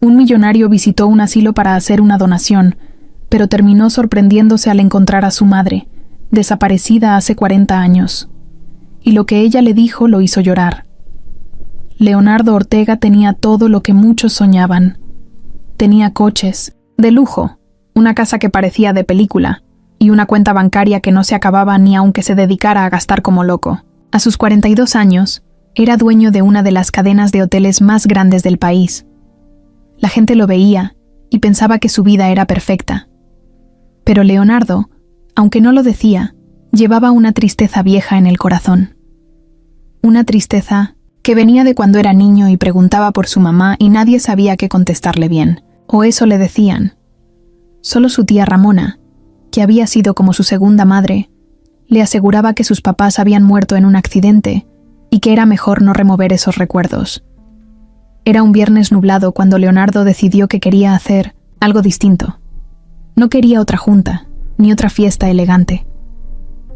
Un millonario visitó un asilo para hacer una donación, pero terminó sorprendiéndose al encontrar a su madre, desaparecida hace 40 años. Y lo que ella le dijo lo hizo llorar. Leonardo Ortega tenía todo lo que muchos soñaban. Tenía coches, de lujo, una casa que parecía de película, y una cuenta bancaria que no se acababa ni aunque se dedicara a gastar como loco. A sus 42 años, era dueño de una de las cadenas de hoteles más grandes del país. La gente lo veía y pensaba que su vida era perfecta. Pero Leonardo, aunque no lo decía, llevaba una tristeza vieja en el corazón. Una tristeza que venía de cuando era niño y preguntaba por su mamá y nadie sabía qué contestarle bien, o eso le decían. Solo su tía Ramona, que había sido como su segunda madre, le aseguraba que sus papás habían muerto en un accidente y que era mejor no remover esos recuerdos. Era un viernes nublado cuando Leonardo decidió que quería hacer algo distinto. No quería otra junta, ni otra fiesta elegante.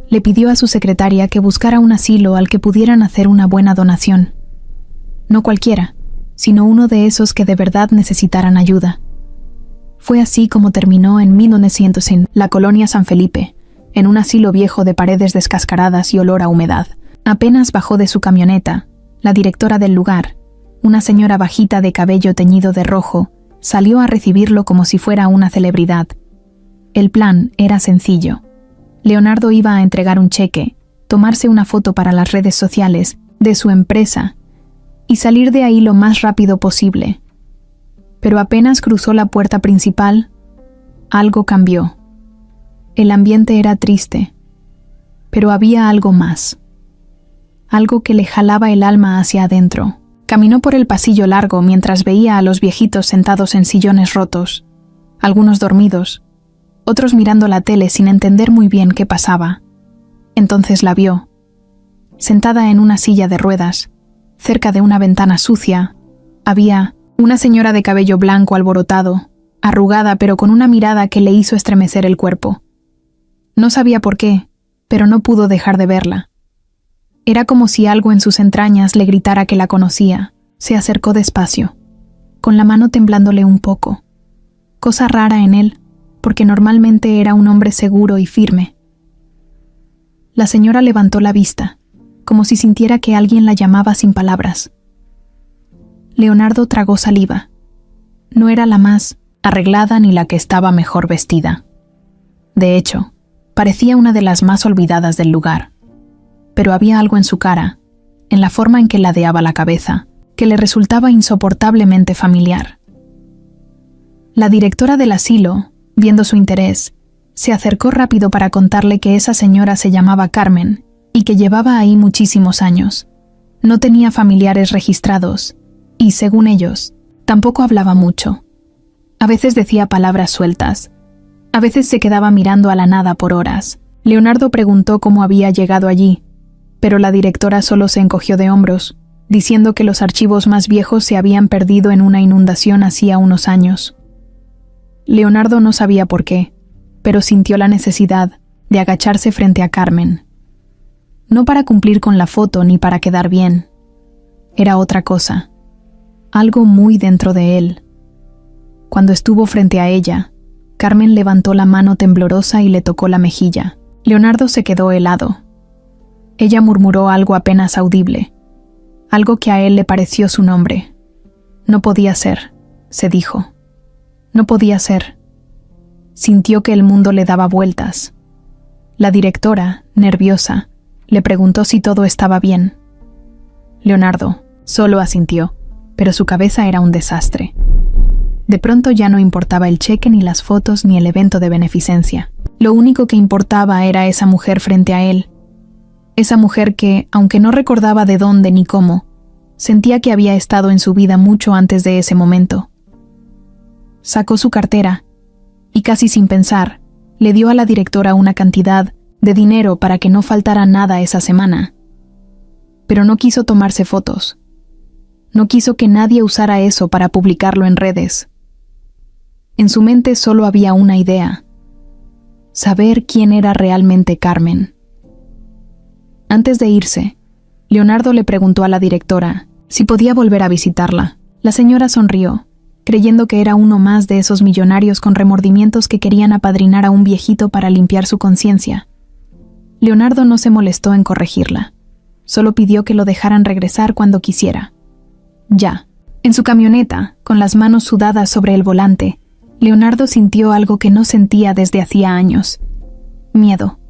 Le pidió a su secretaria que buscara un asilo al que pudieran hacer una buena donación. No cualquiera, sino uno de esos que de verdad necesitaran ayuda. Fue así como terminó en 1900 en la colonia San Felipe, en un asilo viejo de paredes descascaradas y olor a humedad. Apenas bajó de su camioneta, la directora del lugar, una señora bajita de cabello teñido de rojo, salió a recibirlo como si fuera una celebridad. El plan era sencillo. Leonardo iba a entregar un cheque, tomarse una foto para las redes sociales de su empresa y salir de ahí lo más rápido posible. Pero apenas cruzó la puerta principal, algo cambió. El ambiente era triste, pero había algo más. Algo que le jalaba el alma hacia adentro. Caminó por el pasillo largo mientras veía a los viejitos sentados en sillones rotos, algunos dormidos, otros mirando la tele sin entender muy bien qué pasaba. Entonces la vio, sentada en una silla de ruedas, cerca de una ventana sucia, había una señora de cabello blanco alborotado, arrugada pero con una mirada que le hizo estremecer el cuerpo. No sabía por qué, pero no pudo dejar de verla. Era como si algo en sus entrañas le gritara que la conocía. Se acercó despacio, con la mano temblándole un poco. Cosa rara en él, porque normalmente era un hombre seguro y firme. La señora levantó la vista, como si sintiera que alguien la llamaba sin palabras. Leonardo tragó saliva. No era la más arreglada ni la que estaba mejor vestida. De hecho, parecía una de las más olvidadas del lugar. Pero había algo en su cara, en la forma en que ladeaba la cabeza, que le resultaba insoportablemente familiar. La directora del asilo, viendo su interés, se acercó rápido para contarle que esa señora se llamaba Carmen y que llevaba ahí muchísimos años. No tenía familiares registrados y, según ellos, tampoco hablaba mucho. A veces decía palabras sueltas. A veces se quedaba mirando a la nada por horas. Leonardo preguntó cómo había llegado allí, pero la directora solo se encogió de hombros, diciendo que los archivos más viejos se habían perdido en una inundación hacía unos años. Leonardo no sabía por qué, pero sintió la necesidad de agacharse frente a Carmen. No para cumplir con la foto ni para quedar bien. Era otra cosa, algo muy dentro de él. Cuando estuvo frente a ella, Carmen levantó la mano temblorosa y le tocó la mejilla. Leonardo se quedó helado. Ella murmuró algo apenas audible, algo que a él le pareció su nombre. No podía ser, se dijo. No podía ser. Sintió que el mundo le daba vueltas. La directora, nerviosa, le preguntó si todo estaba bien. Leonardo solo asintió, pero su cabeza era un desastre. De pronto ya no importaba el cheque, ni las fotos, ni el evento de beneficencia. Lo único que importaba era esa mujer frente a él. Esa mujer que, aunque no recordaba de dónde ni cómo, sentía que había estado en su vida mucho antes de ese momento. Sacó su cartera y, casi sin pensar, le dio a la directora una cantidad de dinero para que no faltara nada esa semana. Pero no quiso tomarse fotos. No quiso que nadie usara eso para publicarlo en redes. En su mente solo había una idea: saber quién era realmente Carmen. Antes de irse, Leonardo le preguntó a la directora si podía volver a visitarla. La señora sonrió, creyendo que era uno más de esos millonarios con remordimientos que querían apadrinar a un viejito para limpiar su conciencia. Leonardo no se molestó en corregirla. Solo pidió que lo dejaran regresar cuando quisiera. Ya, en su camioneta, con las manos sudadas sobre el volante, Leonardo sintió algo que no sentía desde hacía años. Miedo.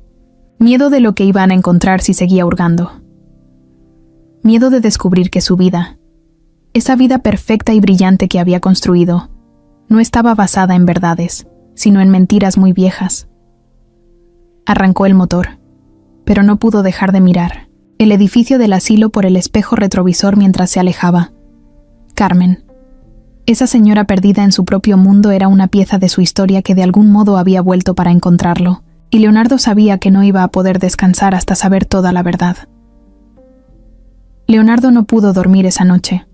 Miedo de lo que iban a encontrar si seguía hurgando. Miedo de descubrir que su vida, esa vida perfecta y brillante que había construido, no estaba basada en verdades, sino en mentiras muy viejas. Arrancó el motor, pero no pudo dejar de mirar el edificio del asilo por el espejo retrovisor mientras se alejaba. Carmen. Esa señora perdida en su propio mundo era una pieza de su historia que de algún modo había vuelto para encontrarlo, y Leonardo sabía que no iba a poder descansar hasta saber toda la verdad. Leonardo no pudo dormir esa noche.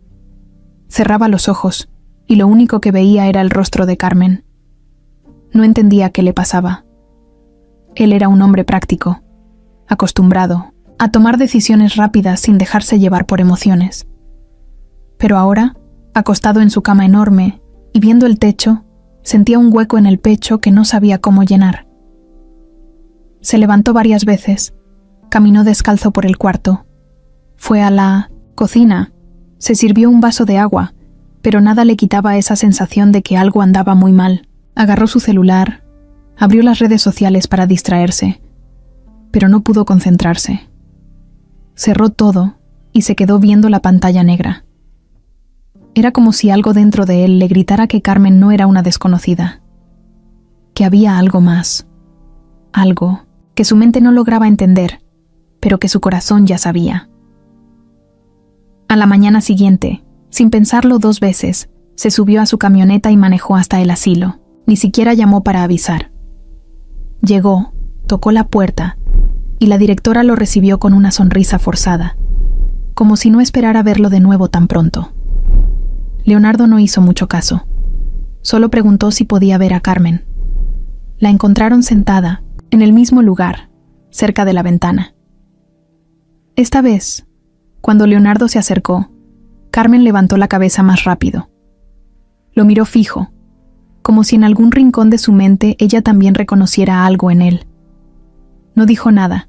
Cerraba los ojos, y lo único que veía era el rostro de Carmen. No entendía qué le pasaba. Él era un hombre práctico, acostumbrado a tomar decisiones rápidas sin dejarse llevar por emociones. Pero ahora, acostado en su cama enorme y viendo el techo, sentía un hueco en el pecho que no sabía cómo llenar. Se levantó varias veces, caminó descalzo por el cuarto, fue a la cocina, se sirvió un vaso de agua, pero nada le quitaba esa sensación de que algo andaba muy mal. Agarró su celular, abrió las redes sociales para distraerse, pero no pudo concentrarse. Cerró todo y se quedó viendo la pantalla negra. Era como si algo dentro de él le gritara que Carmen no era una desconocida, que había algo más, algo que su mente no lograba entender, pero que su corazón ya sabía. A la mañana siguiente, sin pensarlo 2 veces, se subió a su camioneta y manejó hasta el asilo. Ni siquiera llamó para avisar. Llegó, tocó la puerta, y la directora lo recibió con una sonrisa forzada, como si no esperara verlo de nuevo tan pronto. Leonardo no hizo mucho caso. Solo preguntó si podía ver a Carmen. La encontraron sentada, en el mismo lugar, cerca de la ventana. Esta vez, cuando Leonardo se acercó, Carmen levantó la cabeza más rápido. Lo miró fijo, como si en algún rincón de su mente ella también reconociera algo en él. No dijo nada,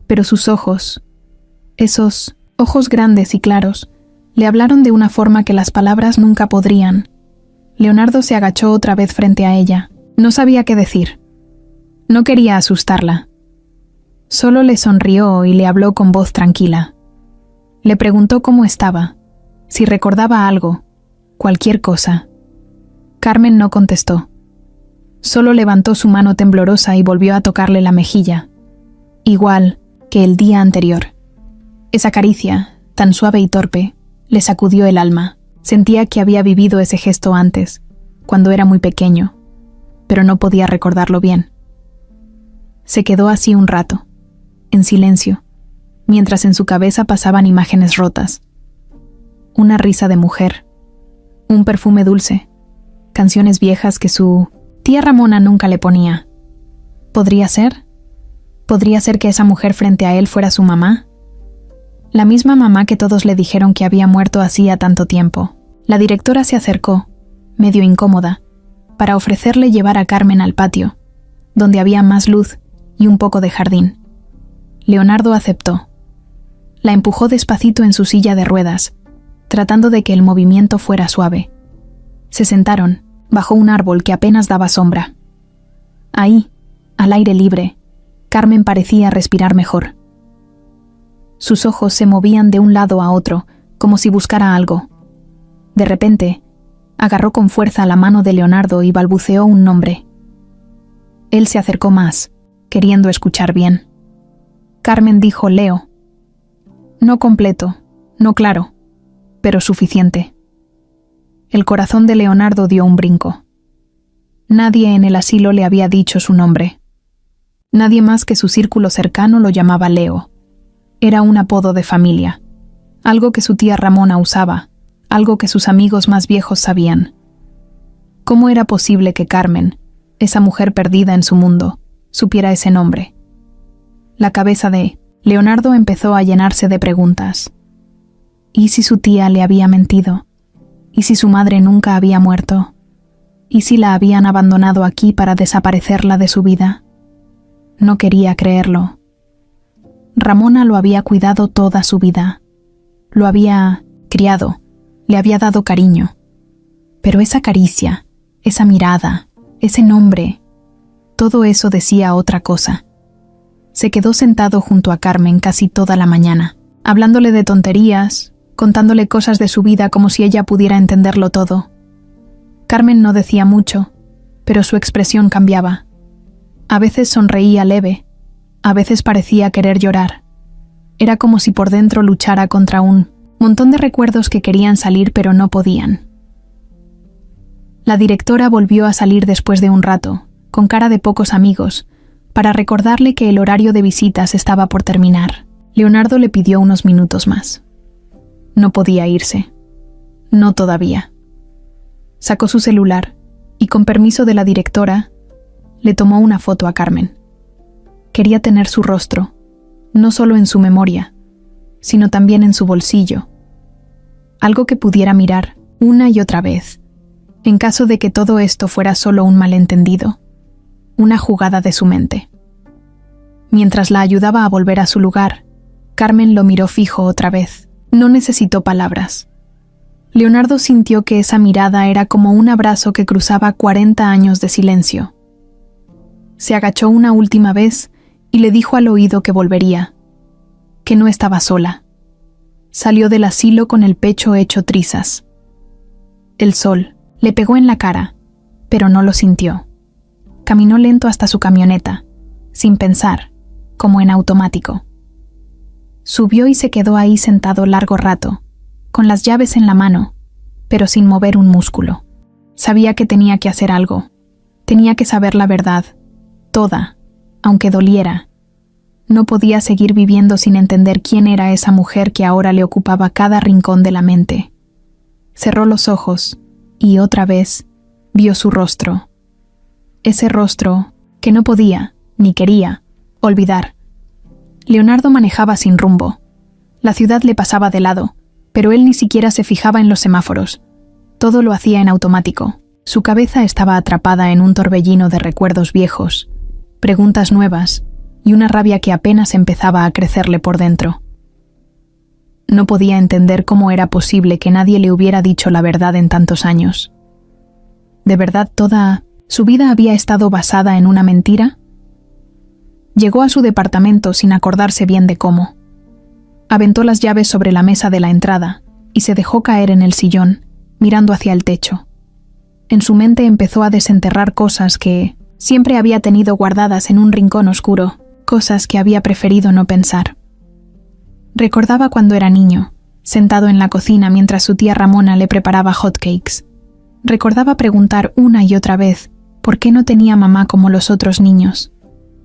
pero sus ojos, esos ojos grandes y claros, le hablaron de una forma que las palabras nunca podrían. Leonardo se agachó otra vez frente a ella. No sabía qué decir. No quería asustarla. Solo le sonrió y le habló con voz tranquila. Le preguntó cómo estaba, si recordaba algo, cualquier cosa. Carmen no contestó. Solo levantó su mano temblorosa y volvió a tocarle la mejilla, igual que el día anterior. Esa caricia, tan suave y torpe, le sacudió el alma. Sentía que había vivido ese gesto antes, cuando era muy pequeño, pero no podía recordarlo bien. Se quedó así un rato, en silencio, mientras en su cabeza pasaban imágenes rotas. Una risa de mujer, un perfume dulce, canciones viejas que su tía Ramona nunca le ponía. ¿Podría ser? ¿Podría ser que esa mujer frente a él fuera su mamá? La misma mamá que todos le dijeron que había muerto hacía tanto tiempo. La directora se acercó, medio incómoda, para ofrecerle llevar a Carmen al patio, donde había más luz y un poco de jardín. Leonardo aceptó. La empujó despacito en su silla de ruedas, tratando de que el movimiento fuera suave. Se sentaron, bajo un árbol que apenas daba sombra. Ahí, al aire libre, Carmen parecía respirar mejor. Sus ojos se movían de un lado a otro, como si buscara algo. De repente, agarró con fuerza la mano de Leonardo y balbuceó un nombre. Él se acercó más, queriendo escuchar bien. Carmen dijo Leo. No completo, no claro, pero suficiente. El corazón de Leonardo dio un brinco. Nadie en el asilo le había dicho su nombre. Nadie más que su círculo cercano lo llamaba Leo. Era un apodo de familia, algo que su tía Ramona usaba, algo que sus amigos más viejos sabían. ¿Cómo era posible que Carmen, esa mujer perdida en su mundo, supiera ese nombre? La cabeza de Leonardo empezó a llenarse de preguntas. ¿Y si su tía le había mentido? ¿Y si su madre nunca había muerto? ¿Y si la habían abandonado aquí para desaparecerla de su vida? No quería creerlo. Ramona lo había cuidado toda su vida. Lo había criado, le había dado cariño. Pero esa caricia, esa mirada, ese nombre, todo eso decía otra cosa. Se quedó sentado junto a Carmen casi toda la mañana, hablándole de tonterías, contándole cosas de su vida como si ella pudiera entenderlo todo. Carmen no decía mucho, pero su expresión cambiaba. A veces sonreía leve, a veces parecía querer llorar. Era como si por dentro luchara contra un montón de recuerdos que querían salir pero no podían. La directora volvió a salir después de un rato, con cara de pocos amigos, para recordarle que el horario de visitas estaba por terminar. Leonardo le pidió unos minutos más. No podía irse. No todavía. Sacó su celular y, con permiso de la directora, le tomó una foto a Carmen. Quería tener su rostro, no solo en su memoria, sino también en su bolsillo. Algo que pudiera mirar una y otra vez, en caso de que todo esto fuera solo un malentendido, una jugada de su mente. Mientras la ayudaba a volver a su lugar, Carmen lo miró fijo otra vez. No necesitó palabras. Leonardo sintió que esa mirada era como un abrazo que cruzaba 40 años de silencio. Se agachó una última vez y le dijo al oído que volvería, que no estaba sola. Salió del asilo con el pecho hecho trizas. El sol le pegó en la cara, pero no lo sintió. Caminó lento hasta su camioneta, sin pensar, como en automático. Subió y se quedó ahí sentado largo rato, con las llaves en la mano, pero sin mover un músculo. Sabía que tenía que hacer algo. Tenía que saber la verdad, toda, aunque doliera. No podía seguir viviendo sin entender quién era esa mujer que ahora le ocupaba cada rincón de la mente. Cerró los ojos y otra vez vio su rostro. Ese rostro que no podía, ni quería, olvidar. Leonardo manejaba sin rumbo. La ciudad le pasaba de lado, pero él ni siquiera se fijaba en los semáforos. Todo lo hacía en automático. Su cabeza estaba atrapada en un torbellino de recuerdos viejos, preguntas nuevas y una rabia que apenas empezaba a crecerle por dentro. No podía entender cómo era posible que nadie le hubiera dicho la verdad en tantos años. ¿De verdad toda su vida había estado basada en una mentira? Llegó a su departamento sin acordarse bien de cómo. Aventó las llaves sobre la mesa de la entrada y se dejó caer en el sillón, mirando hacia el techo. En su mente empezó a desenterrar cosas que siempre había tenido guardadas en un rincón oscuro, cosas que había preferido no pensar. Recordaba cuando era niño, sentado en la cocina mientras su tía Ramona le preparaba hotcakes. Recordaba preguntar una y otra vez por qué no tenía mamá como los otros niños.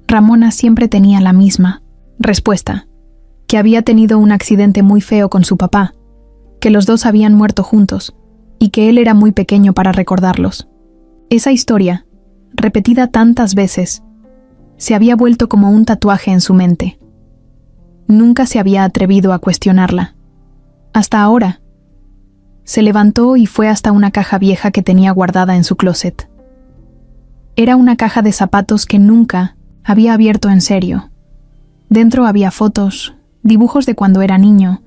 Ramona siempre tenía la misma respuesta, que había tenido un accidente muy feo con su papá, que los dos habían muerto juntos y que él era muy pequeño para recordarlos. Esa historia, repetida tantas veces, se había vuelto como un tatuaje en su mente. Nunca se había atrevido a cuestionarla. Hasta ahora. Se levantó y fue hasta una caja vieja que tenía guardada en su closet. Era una caja de zapatos que nunca había abierto en serio. Dentro había fotos, dibujos de cuando era niño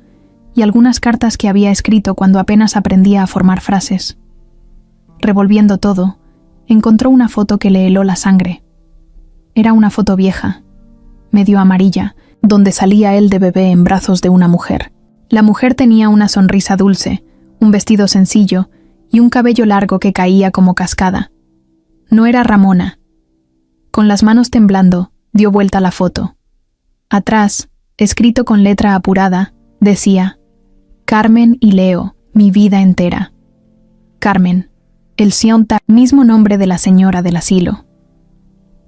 y algunas cartas que había escrito cuando apenas aprendía a formar frases. Revolviendo todo, encontró una foto que le heló la sangre. Era una foto vieja, medio amarilla, donde salía él de bebé en brazos de una mujer. La mujer tenía una sonrisa dulce, un vestido sencillo y un cabello largo que caía como cascada. No era Ramona. Con las manos temblando, dio vuelta la foto. Atrás, escrito con letra apurada, decía: Carmen y Leo, mi vida entera. Carmen, el Sionta, mismo nombre de la señora del asilo.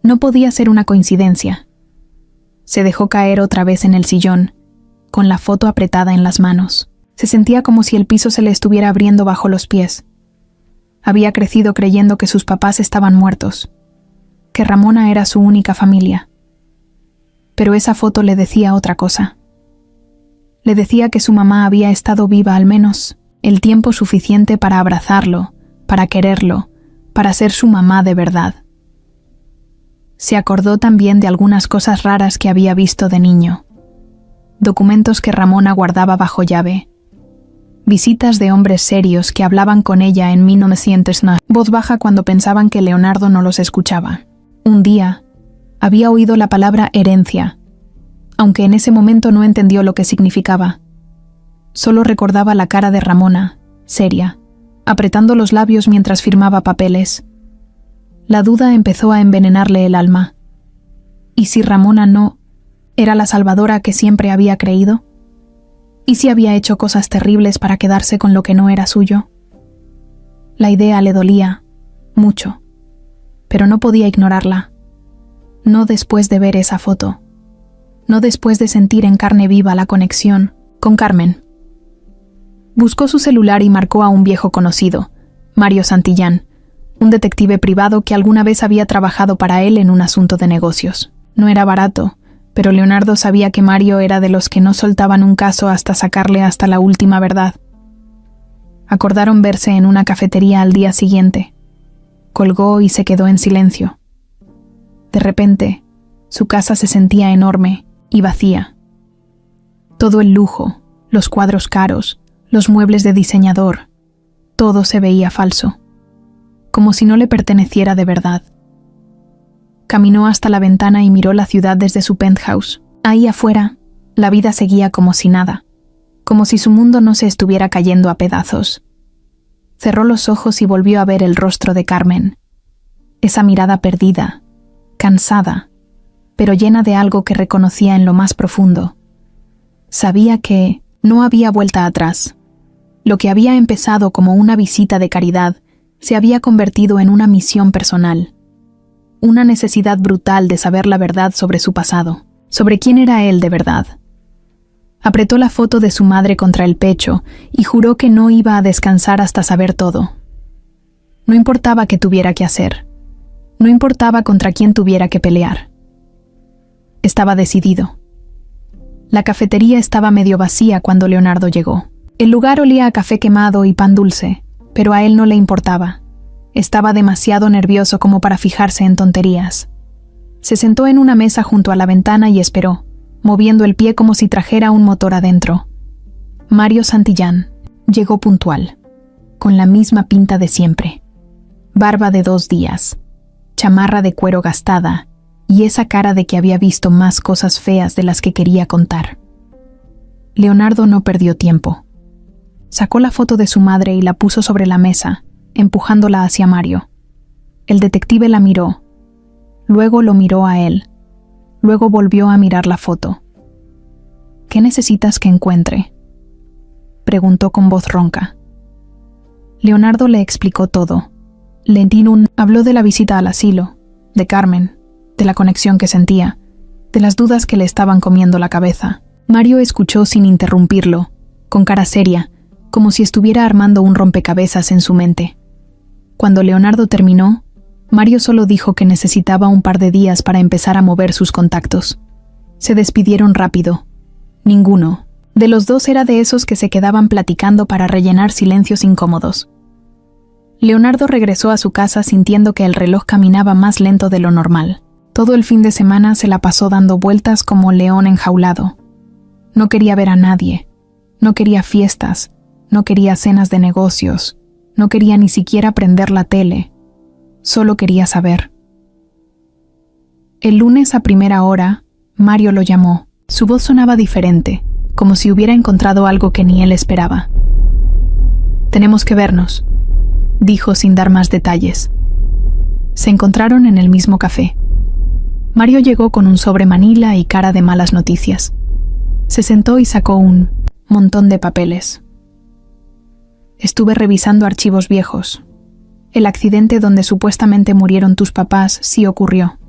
No podía ser una coincidencia. Se dejó caer otra vez en el sillón, con la foto apretada en las manos. Se sentía como si el piso se le estuviera abriendo bajo los pies. Había crecido creyendo que sus papás estaban muertos, que Ramona era su única familia. Pero esa foto le decía otra cosa. Le decía que su mamá había estado viva al menos el tiempo suficiente para abrazarlo, para quererlo, para ser su mamá de verdad. Se acordó también de algunas cosas raras que había visto de niño. Documentos que Ramona guardaba bajo llave. Visitas de hombres serios que hablaban con ella en 1909, voz baja cuando pensaban que Leonardo no los escuchaba. Un día, había oído la palabra herencia, aunque en ese momento no entendió lo que significaba. Solo recordaba la cara de Ramona, seria, apretando los labios mientras firmaba papeles. La duda empezó a envenenarle el alma. ¿Y si Ramona no era la salvadora que siempre había creído? ¿Y si había hecho cosas terribles para quedarse con lo que no era suyo? La idea le dolía, mucho, pero no podía ignorarla. No después de ver esa foto. No después de sentir en carne viva la conexión con Carmen. Buscó su celular y marcó a un viejo conocido, Mario Santillán, un detective privado que alguna vez había trabajado para él en un asunto de negocios. No era barato, pero Leonardo sabía que Mario era de los que no soltaban un caso hasta sacarle hasta la última verdad. Acordaron verse en una cafetería al día siguiente. Colgó y se quedó en silencio. De repente, su casa se sentía enorme y vacía. Todo el lujo, los cuadros caros, los muebles de diseñador, todo se veía falso, como si no le perteneciera de verdad. Caminó hasta la ventana y miró la ciudad desde su penthouse. Ahí afuera, la vida seguía como si nada, como si su mundo no se estuviera cayendo a pedazos. Cerró los ojos y volvió a ver el rostro de Carmen. Esa mirada perdida, cansada, pero llena de algo que reconocía en lo más profundo. Sabía que no había vuelta atrás. Lo que había empezado como una visita de caridad se había convertido en una misión personal. Una necesidad brutal de saber la verdad sobre su pasado, sobre quién era él de verdad. Apretó la foto de su madre contra el pecho y juró que no iba a descansar hasta saber todo. No importaba qué tuviera que hacer. No importaba contra quién tuviera que pelear. Estaba decidido. La cafetería estaba medio vacía cuando Leonardo llegó. El lugar olía a café quemado y pan dulce, pero a él no le importaba. Estaba demasiado nervioso como para fijarse en tonterías. Se sentó en una mesa junto a la ventana y esperó, moviendo el pie como si trajera un motor adentro. Mario Santillán llegó puntual, con la misma pinta de siempre. Barba de 2 días, chamarra de cuero gastada y esa cara de que había visto más cosas feas de las que quería contar. Leonardo no perdió tiempo. Sacó la foto de su madre y la puso sobre la mesa, empujándola hacia Mario. El detective la miró. Luego lo miró a él. Luego volvió a mirar la foto. ¿Qué necesitas que encuentre?, preguntó con voz ronca. Leonardo le explicó todo. Lentinun habló de la visita al asilo, de Carmen, de la conexión que sentía, de las dudas que le estaban comiendo la cabeza. Mario escuchó sin interrumpirlo, con cara seria, como si estuviera armando un rompecabezas en su mente. Cuando Leonardo terminó, Mario solo dijo que necesitaba un par de días para empezar a mover sus contactos. Se despidieron rápido. Ninguno de los dos era de esos que se quedaban platicando para rellenar silencios incómodos. Leonardo regresó a su casa sintiendo que el reloj caminaba más lento de lo normal. Todo el fin de semana se la pasó dando vueltas como león enjaulado. No quería ver a nadie. No quería fiestas. No quería cenas de negocios. No quería ni siquiera prender la tele. Solo quería saber. El lunes a primera hora, Mario lo llamó. Su voz sonaba diferente, como si hubiera encontrado algo que ni él esperaba. «Tenemos que vernos», dijo sin dar más detalles. Se encontraron en el mismo café. Mario llegó con un sobre manila y cara de malas noticias. Se sentó y sacó un montón de papeles. «Estuve revisando archivos viejos. El accidente donde supuestamente murieron tus papás sí ocurrió.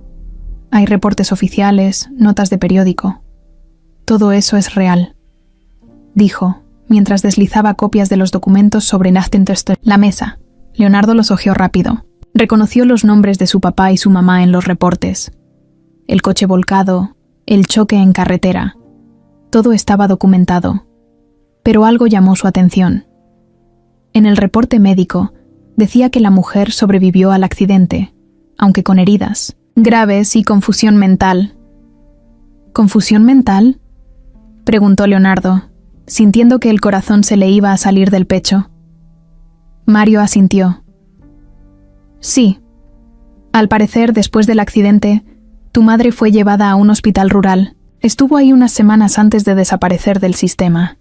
Hay reportes oficiales, notas de periódico. Todo eso es real», dijo, mientras deslizaba copias de los documentos sobre la mesa. Leonardo los hojeó rápido. Reconoció los nombres de su papá y su mamá en los reportes. El coche volcado, el choque en carretera. Todo estaba documentado. Pero algo llamó su atención. En el reporte médico decía que la mujer sobrevivió al accidente, aunque con heridas graves y confusión mental. ¿Confusión mental?, preguntó Leonardo, sintiendo que el corazón se le iba a salir del pecho. Mario asintió. Sí. Al parecer, después del accidente, tu madre fue llevada a un hospital rural. Estuvo ahí unas semanas antes de desaparecer del sistema.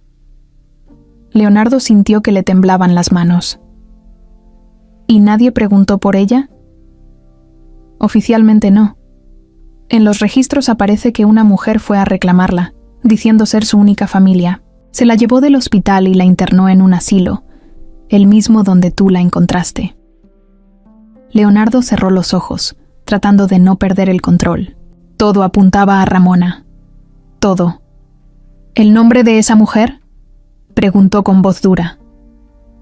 Leonardo sintió que le temblaban las manos. ¿Y nadie preguntó por ella? Oficialmente no. En los registros aparece que una mujer fue a reclamarla, diciendo ser su única familia. Se la llevó del hospital y la internó en un asilo, el mismo donde tú la encontraste. Leonardo cerró los ojos, tratando de no perder el control. Todo apuntaba a Ramona. Todo. ¿El nombre de esa mujer?, preguntó con voz dura.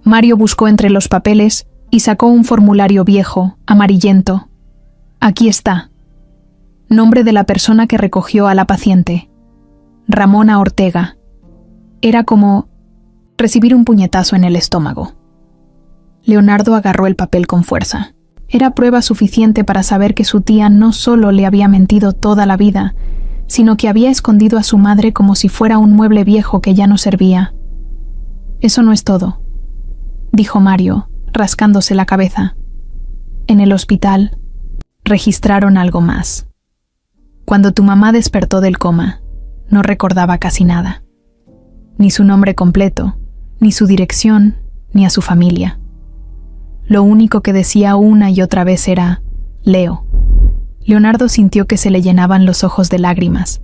Mario buscó entre los papeles y sacó un formulario viejo, amarillento. Aquí está. Nombre de la persona que recogió a la paciente. Ramona Ortega. Era como recibir un puñetazo en el estómago. Leonardo agarró el papel con fuerza. Era prueba suficiente para saber que su tía no solo le había mentido toda la vida, sino que había escondido a su madre como si fuera un mueble viejo que ya no servía. Eso no es todo, dijo Mario, rascándose la cabeza. En el hospital registraron algo más. Cuando tu mamá despertó del coma, no recordaba casi nada. Ni su nombre completo, ni su dirección, ni a su familia. Lo único que decía una y otra vez era Leo. Leonardo sintió que se le llenaban los ojos de lágrimas,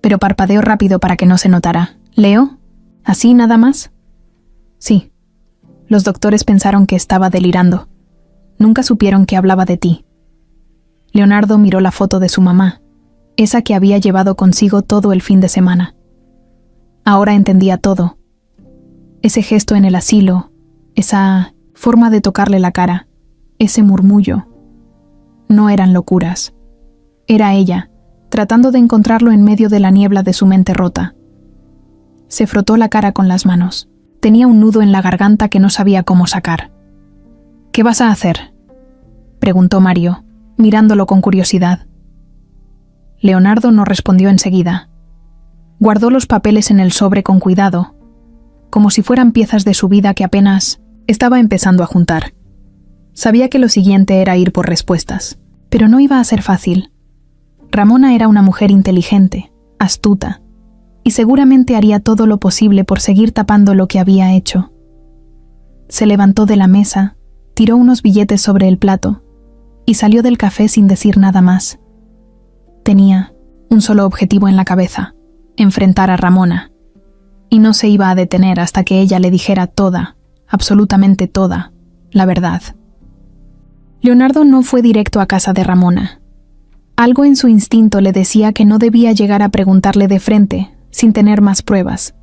pero parpadeó rápido para que no se notara. ¿Leo? ¿Así nada más? Sí. Los doctores pensaron que estaba delirando. Nunca supieron que hablaba de ti. Leonardo miró la foto de su mamá, esa que había llevado consigo todo el fin de semana. Ahora entendía todo. Ese gesto en el asilo, esa forma de tocarle la cara, ese murmullo. No eran locuras. Era ella, tratando de encontrarlo en medio de la niebla de su mente rota. Se frotó la cara con las manos. Tenía un nudo en la garganta que no sabía cómo sacar. ¿Qué vas a hacer?, preguntó Mario, mirándolo con curiosidad. Leonardo no respondió enseguida. Guardó los papeles en el sobre con cuidado, como si fueran piezas de su vida que apenas estaba empezando a juntar. Sabía que lo siguiente era ir por respuestas, pero no iba a ser fácil. Ramona era una mujer inteligente, astuta, y seguramente haría todo lo posible por seguir tapando lo que había hecho. Se levantó de la mesa, tiró unos billetes sobre el plato y salió del café sin decir nada más. Tenía un solo objetivo en la cabeza: enfrentar a Ramona, y no se iba a detener hasta que ella le dijera toda, absolutamente toda, la verdad. Leonardo no fue directo a casa de Ramona. Algo en su instinto le decía que no debía llegar a preguntarle de frente, sin tener más pruebas.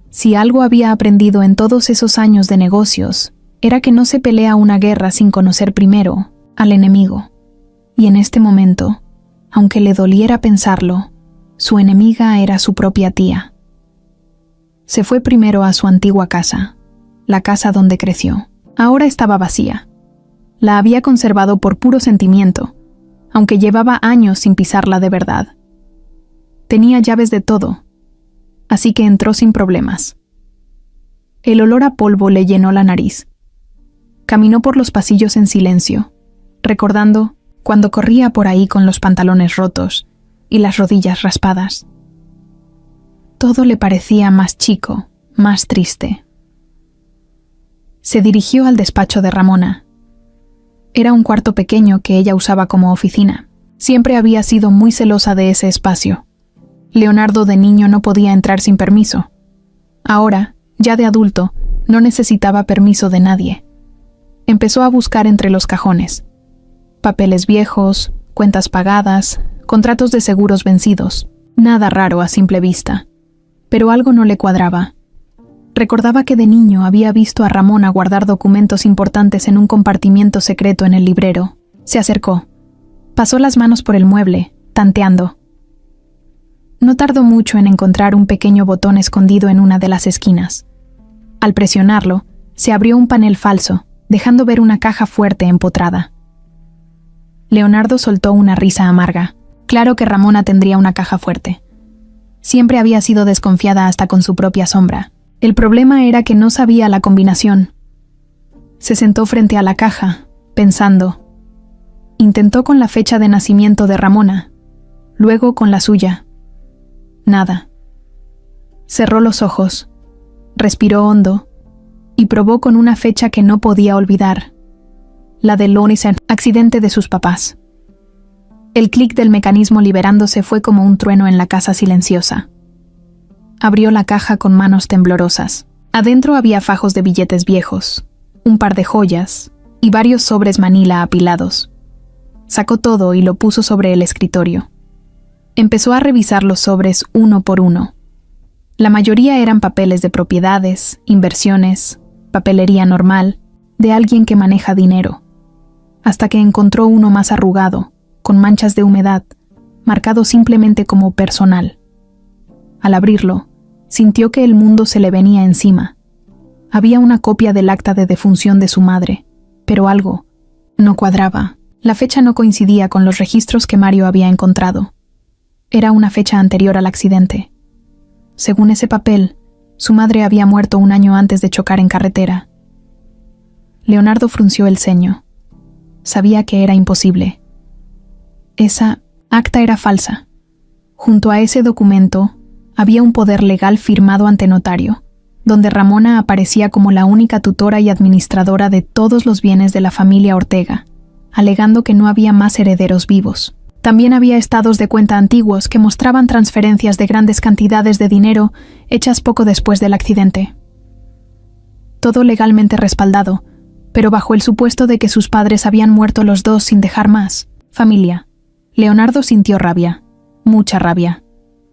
Si algo había aprendido en todos esos años de negocios, era que no se pelea una guerra sin conocer primero al enemigo. Y en este momento, aunque le doliera pensarlo, su enemiga era su propia tía. Se fue primero a su antigua casa, la casa donde creció. Ahora estaba vacía. La había conservado por puro sentimiento, aunque llevaba años sin pisarla de verdad. Tenía llaves de todo, así que entró sin problemas. El olor a polvo le llenó la nariz. Caminó por los pasillos en silencio, recordando cuando corría por ahí con los pantalones rotos y las rodillas raspadas. Todo le parecía más chico, más triste. Se dirigió al despacho de Ramona. Era un cuarto pequeño que ella usaba como oficina. Siempre había sido muy celosa de ese espacio. Leonardo de niño no podía entrar sin permiso. Ahora, ya de adulto, no necesitaba permiso de nadie. Empezó a buscar entre los cajones. Papeles viejos, cuentas pagadas, contratos de seguros vencidos. Nada raro a simple vista. Pero algo no le cuadraba. Recordaba que de niño había visto a Ramona guardar documentos importantes en un compartimiento secreto en el librero. Se acercó. Pasó las manos por el mueble, tanteando. No tardó mucho en encontrar un pequeño botón escondido en una de las esquinas. Al presionarlo, Se abrió un panel falso, dejando ver una caja fuerte empotrada. Leonardo soltó una risa amarga. Claro que Ramona tendría una caja fuerte. Siempre había sido desconfiada hasta con su propia sombra. El problema era que no sabía la combinación. Se sentó frente a la caja, pensando. Intentó con la fecha de nacimiento de Ramona, luego con la suya. Nada. Cerró los ojos, respiró hondo y probó con una fecha que no podía olvidar, la del accidente de sus papás. El clic del mecanismo liberándose fue como un trueno en la casa silenciosa. Abrió la caja con manos temblorosas. Adentro había fajos de billetes viejos, un par de joyas y varios sobres manila apilados. Sacó todo y lo puso sobre el escritorio. Empezó a revisar los sobres uno por uno. La mayoría eran papeles de propiedades, inversiones, papelería normal, de alguien que maneja dinero, hasta que encontró uno más arrugado, con manchas de humedad, marcado simplemente como personal. Al abrirlo, sintió que el mundo se le venía encima. Había una copia del acta de defunción de su madre, pero algo no cuadraba. La fecha no coincidía con los registros que Mario había encontrado. Era una fecha anterior al accidente. Según ese papel, su madre había muerto un año antes de chocar en carretera. Leonardo frunció el ceño. Sabía que era imposible. Esa acta era falsa. Junto a ese documento había un poder legal firmado ante notario, donde Ramona aparecía como la única tutora y administradora de todos los bienes de la familia Ortega, alegando que no había más herederos vivos. También había estados de cuenta antiguos que mostraban transferencias de grandes cantidades de dinero hechas poco después del accidente. Todo legalmente respaldado, pero bajo el supuesto de que sus padres habían muerto los dos sin dejar más familia. Leonardo sintió rabia, mucha rabia.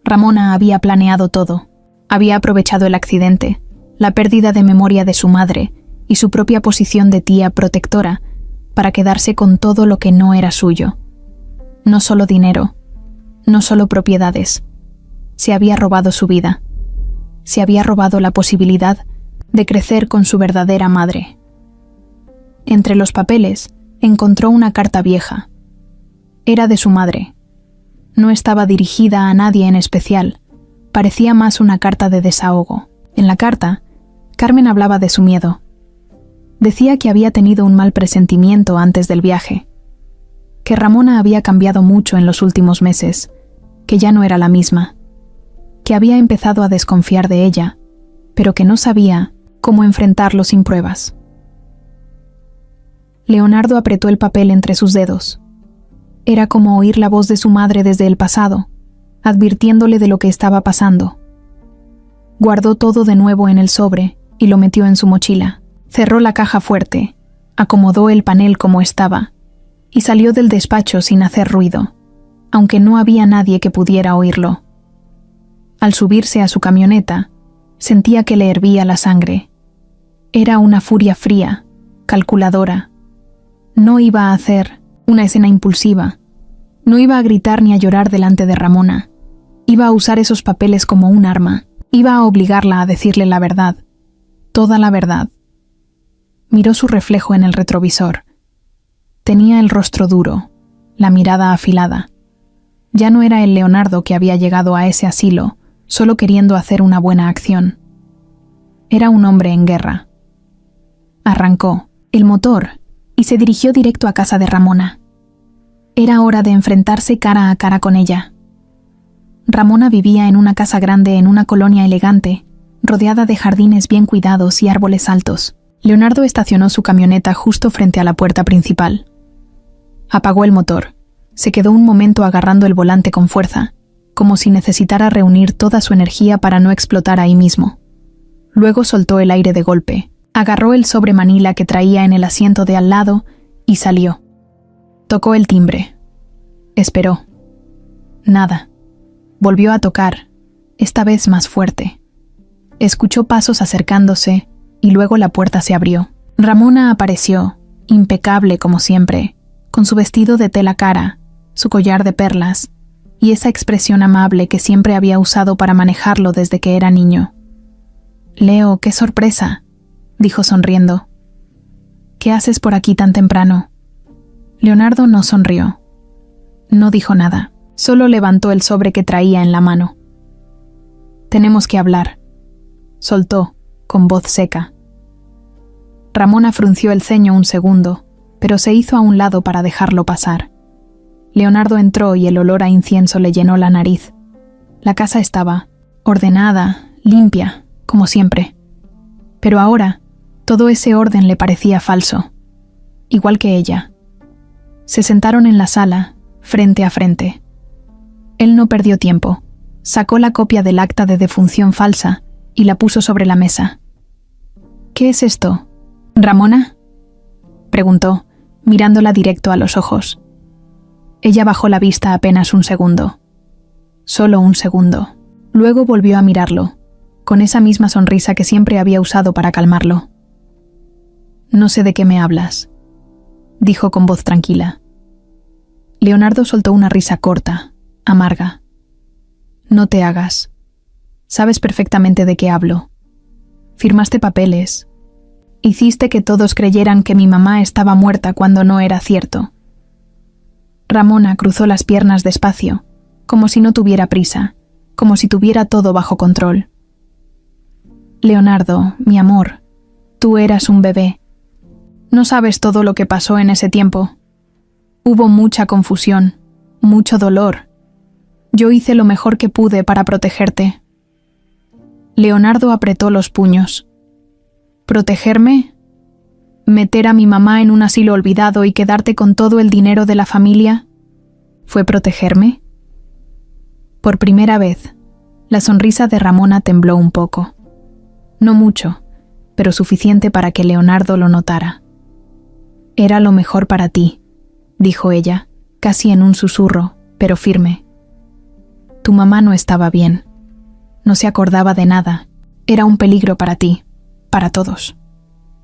Ramona había planeado todo. Había aprovechado el accidente, la pérdida de memoria de su madre y su propia posición de tía protectora para quedarse con todo lo que no era suyo. No solo dinero, no solo propiedades. Se había robado su vida. Se había robado la posibilidad de crecer con su verdadera madre. Entre los papeles encontró una carta vieja. Era de su madre. No estaba dirigida a nadie en especial. Parecía más una carta de desahogo. En la carta, Carmen hablaba de su miedo. Decía que había tenido un mal presentimiento antes del viaje, que Ramona había cambiado mucho en los últimos meses, que ya no era la misma, que había empezado a desconfiar de ella, pero que no sabía cómo enfrentarlo sin pruebas. Leonardo apretó el papel entre sus dedos. Era como oír la voz de su madre desde el pasado, advirtiéndole de lo que estaba pasando. Guardó todo de nuevo en el sobre y lo metió en su mochila. Cerró la caja fuerte, acomodó el panel como estaba y salió del despacho sin hacer ruido, aunque no había nadie que pudiera oírlo. Al subirse a su camioneta, sentía que le hervía la sangre. Era una furia fría, calculadora. No iba a hacer una escena impulsiva. No iba a gritar ni a llorar delante de Ramona. Iba a usar esos papeles como un arma. Iba a obligarla a decirle la verdad. Toda la verdad. Miró su reflejo en el retrovisor. Tenía el rostro duro, la mirada afilada. Ya no era el Leonardo que había llegado a ese asilo solo queriendo hacer una buena acción. Era un hombre en guerra. Arrancó el motor y se dirigió directo a casa de Ramona. Era hora de enfrentarse cara a cara con ella. Ramona vivía en una casa grande en una colonia elegante, rodeada de jardines bien cuidados y árboles altos. Leonardo estacionó su camioneta justo frente a la puerta principal. Apagó el motor. Se quedó un momento agarrando el volante con fuerza, como si necesitara reunir toda su energía para no explotar ahí mismo. Luego soltó el aire de golpe, agarró el sobre manila que traía en el asiento de al lado y salió. Tocó el timbre. Esperó. Nada. Volvió a tocar, esta vez más fuerte. Escuchó pasos acercándose y luego la puerta se abrió. Ramona apareció, impecable como siempre, con su vestido de tela cara, su collar de perlas y esa expresión amable que siempre había usado para manejarlo desde que era niño. «Leo, qué sorpresa», dijo sonriendo. ¿Qué haces por aquí tan temprano? Leonardo no sonrió. No dijo nada, solo levantó el sobre que traía en la mano. Tenemos que hablar, soltó, con voz seca. Ramona frunció el ceño un segundo, pero se hizo a un lado para dejarlo pasar. Leonardo entró y el olor a incienso le llenó la nariz. La casa estaba ordenada, limpia, como siempre. Pero ahora, todo ese orden le parecía falso, igual que ella. Se sentaron en la sala, frente a frente. Él no perdió tiempo. Sacó la copia del acta de defunción falsa y la puso sobre la mesa. ¿Qué es esto? ¿Ramona?, preguntó, mirándola directo a los ojos. Ella bajó la vista apenas un segundo. Solo un segundo. Luego volvió a mirarlo, con esa misma sonrisa que siempre había usado para calmarlo. No sé de qué me hablas, dijo con voz tranquila. Leonardo soltó una risa corta, amarga. No te hagas. Sabes perfectamente de qué hablo. Firmaste papeles. Hiciste que todos creyeran que mi mamá estaba muerta cuando no era cierto. Ramona cruzó las piernas despacio, como si no tuviera prisa, como si tuviera todo bajo control. Leonardo, mi amor, tú eras un bebé. No sabes todo lo que pasó en ese tiempo. Hubo mucha confusión, mucho dolor. Yo hice lo mejor que pude para protegerte. Leonardo apretó los puños. ¿Protegerme? ¿Meter a mi mamá en un asilo olvidado y quedarte con todo el dinero de la familia? ¿Fue protegerme? Por primera vez, la sonrisa de Ramona tembló un poco. No mucho, pero suficiente para que Leonardo lo notara. Era lo mejor para ti, dijo ella, casi en un susurro, pero firme. Tu mamá no estaba bien. No se acordaba de nada. Era un peligro para ti, para todos.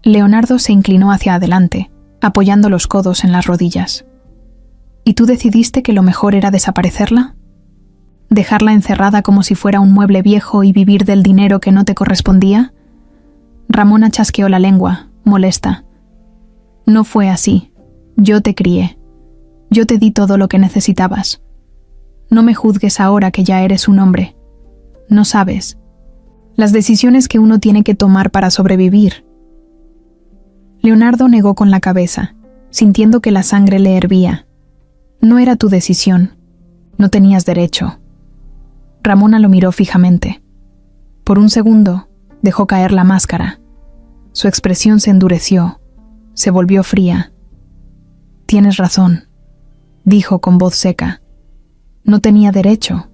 Leonardo se inclinó hacia adelante, apoyando los codos en las rodillas. ¿Y tú decidiste que lo mejor era desaparecerla? ¿Dejarla encerrada como si fuera un mueble viejo y vivir del dinero que no te correspondía? Ramona chasqueó la lengua, molesta. No fue así. Yo te crié. Yo te di todo lo que necesitabas. No me juzgues ahora que ya eres un hombre. No sabes. Las decisiones que uno tiene que tomar para sobrevivir. Leonardo negó con la cabeza, sintiendo que la sangre le hervía. No era tu decisión. No tenías derecho. Ramona lo miró fijamente. Por un segundo, dejó caer la máscara. Su expresión se endureció. Se volvió fría. Tienes razón, dijo con voz seca. No tenía derecho,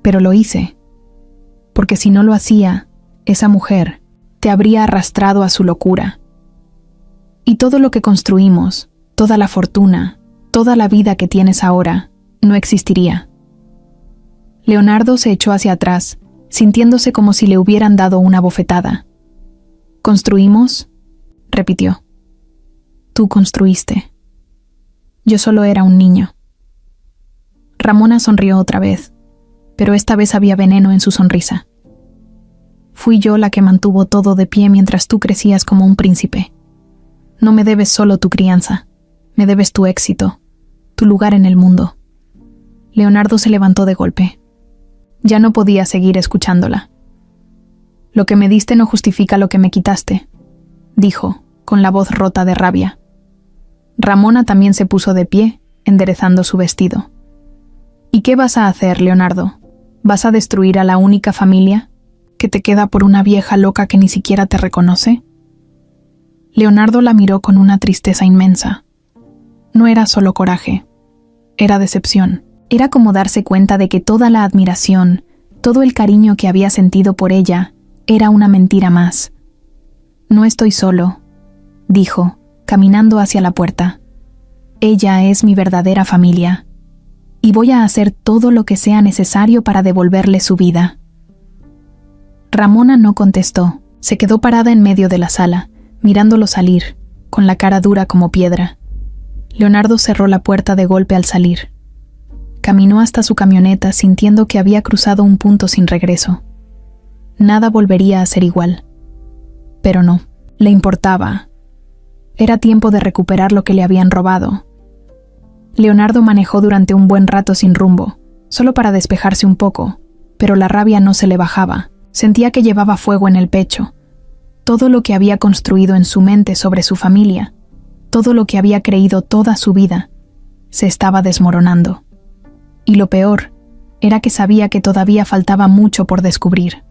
pero lo hice. Porque si no lo hacía, esa mujer te habría arrastrado a su locura. Y todo lo que construimos, toda la fortuna, toda la vida que tienes ahora, no existiría. Leonardo se echó hacia atrás, sintiéndose como si le hubieran dado una bofetada. ¿Construimos?, repitió. Tú construiste. Yo solo era un niño. Ramona sonrió otra vez, pero esta vez había veneno en su sonrisa. Fui yo la que mantuvo todo de pie mientras tú crecías como un príncipe. No me debes solo tu crianza, me debes tu éxito, tu lugar en el mundo. Leonardo se levantó de golpe. Ya no podía seguir escuchándola. Lo que me diste no justifica lo que me quitaste, dijo, con la voz rota de rabia. Ramona también se puso de pie, enderezando su vestido. ¿Y qué vas a hacer, Leonardo? ¿Vas a destruir a la única familia que te queda por una vieja loca que ni siquiera te reconoce? Leonardo la miró con una tristeza inmensa. No era solo coraje, era decepción. Era como darse cuenta de que toda la admiración, todo el cariño que había sentido por ella, era una mentira más. No estoy solo, dijo, caminando hacia la puerta. Ella es mi verdadera familia, y voy a hacer todo lo que sea necesario para devolverle su vida. Ramona no contestó, se quedó parada en medio de la sala, mirándolo salir, con la cara dura como piedra. Leonardo cerró la puerta de golpe al salir. Caminó hasta su camioneta sintiendo que había cruzado un punto sin regreso. Nada volvería a ser igual. Pero no. Le importaba. Era tiempo de recuperar lo que le habían robado. Leonardo manejó durante un buen rato sin rumbo, solo para despejarse un poco, pero la rabia no se le bajaba. Sentía que llevaba fuego en el pecho. Todo lo que había construido en su mente sobre su familia, todo lo que había creído toda su vida, se estaba desmoronando. Y lo peor era que sabía que todavía faltaba mucho por descubrir.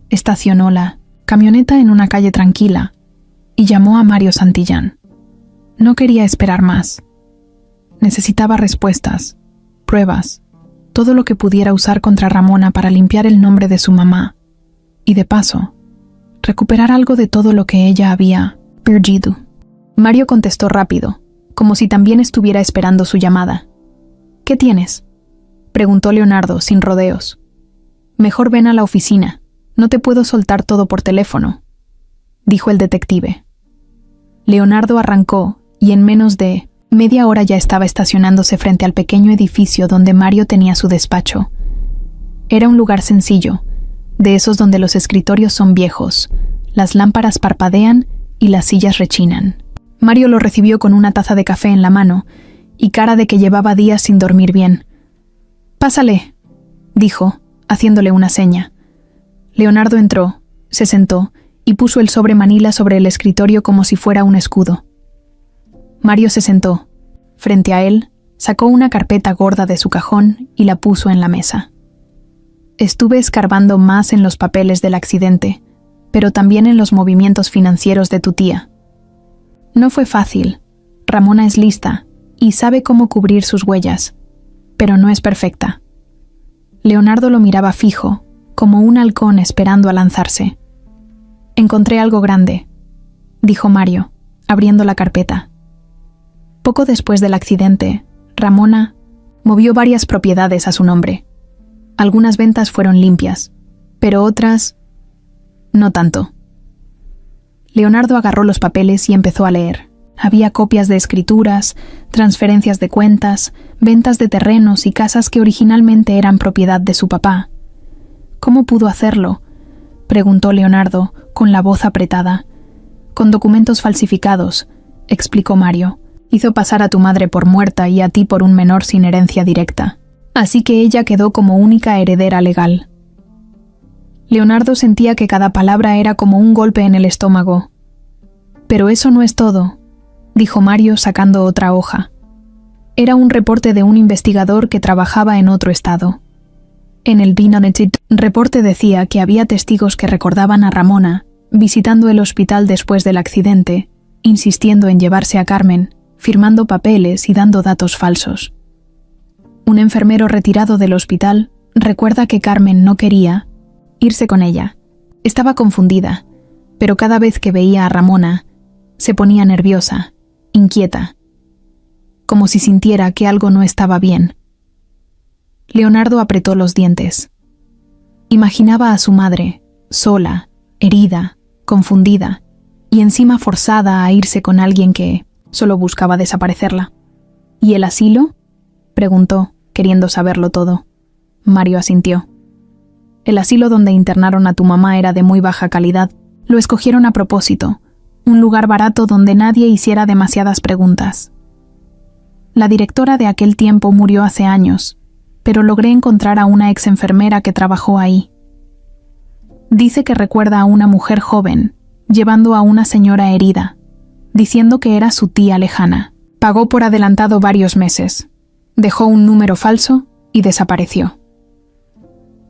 Estacionó la camioneta en una calle tranquila y llamó a Mario Santillán. No quería esperar más. Necesitaba respuestas, pruebas, todo lo que pudiera usar contra Ramona para limpiar el nombre de su mamá y, de paso, recuperar algo de todo lo que ella había perdido. Mario contestó rápido, como si también estuviera esperando su llamada. ¿Qué tienes?, preguntó Leonardo sin rodeos. Mejor ven a la oficina. No te puedo soltar todo por teléfono, dijo el detective. Leonardo arrancó y en menos de media hora ya estaba estacionándose frente al pequeño edificio donde Mario tenía su despacho. Era un lugar sencillo, de esos donde los escritorios son viejos, las lámparas parpadean y las sillas rechinan. Mario lo recibió con una taza de café en la mano y cara de que llevaba días sin dormir bien. «Pásale», dijo, haciéndole una seña. Leonardo entró, se sentó y puso el sobre manila sobre el escritorio como si fuera un escudo. Mario se sentó. Frente a él, sacó una carpeta gorda de su cajón y la puso en la mesa. Estuve escarbando más en los papeles del accidente, pero también en los movimientos financieros de tu tía. No fue fácil. Ramona es lista y sabe cómo cubrir sus huellas, pero no es perfecta. Leonardo lo miraba fijo, como un halcón esperando a lanzarse. Encontré algo grande, dijo Mario, abriendo la carpeta. Poco después del accidente, Ramona movió varias propiedades a su nombre. Algunas ventas fueron limpias, pero otras no tanto. Leonardo agarró los papeles y empezó a leer. Había copias de escrituras, transferencias de cuentas, ventas de terrenos y casas que originalmente eran propiedad de su papá. ¿Cómo pudo hacerlo?, preguntó Leonardo, con la voz apretada. Con documentos falsificados, explicó Mario. Hizo pasar a tu madre por muerta y a ti por un menor sin herencia directa. Así que ella quedó como única heredera legal. Leonardo sentía que cada palabra era como un golpe en el estómago. Pero eso no es todo, dijo Mario sacando otra hoja. Era un reporte de un investigador que trabajaba en otro estado. En el reporte decía que había testigos que recordaban a Ramona visitando el hospital después del accidente, insistiendo en llevarse a Carmen, firmando papeles y dando datos falsos. Un enfermero retirado del hospital recuerda que Carmen no quería irse con ella. Estaba confundida, pero cada vez que veía a Ramona, se ponía nerviosa, inquieta, como si sintiera que algo no estaba bien. Leonardo apretó los dientes. Imaginaba a su madre, sola, herida, confundida, y encima forzada a irse con alguien que solo buscaba desaparecerla. ¿Y el asilo?, preguntó, queriendo saberlo todo. Mario asintió. El asilo donde internaron a tu mamá era de muy baja calidad. Lo escogieron a propósito, un lugar barato donde nadie hiciera demasiadas preguntas. La directora de aquel tiempo murió hace años, pero logré encontrar a una ex enfermera que trabajó ahí. Dice que recuerda a una mujer joven, llevando a una señora herida, diciendo que era su tía lejana. Pagó por adelantado varios meses, dejó un número falso y desapareció.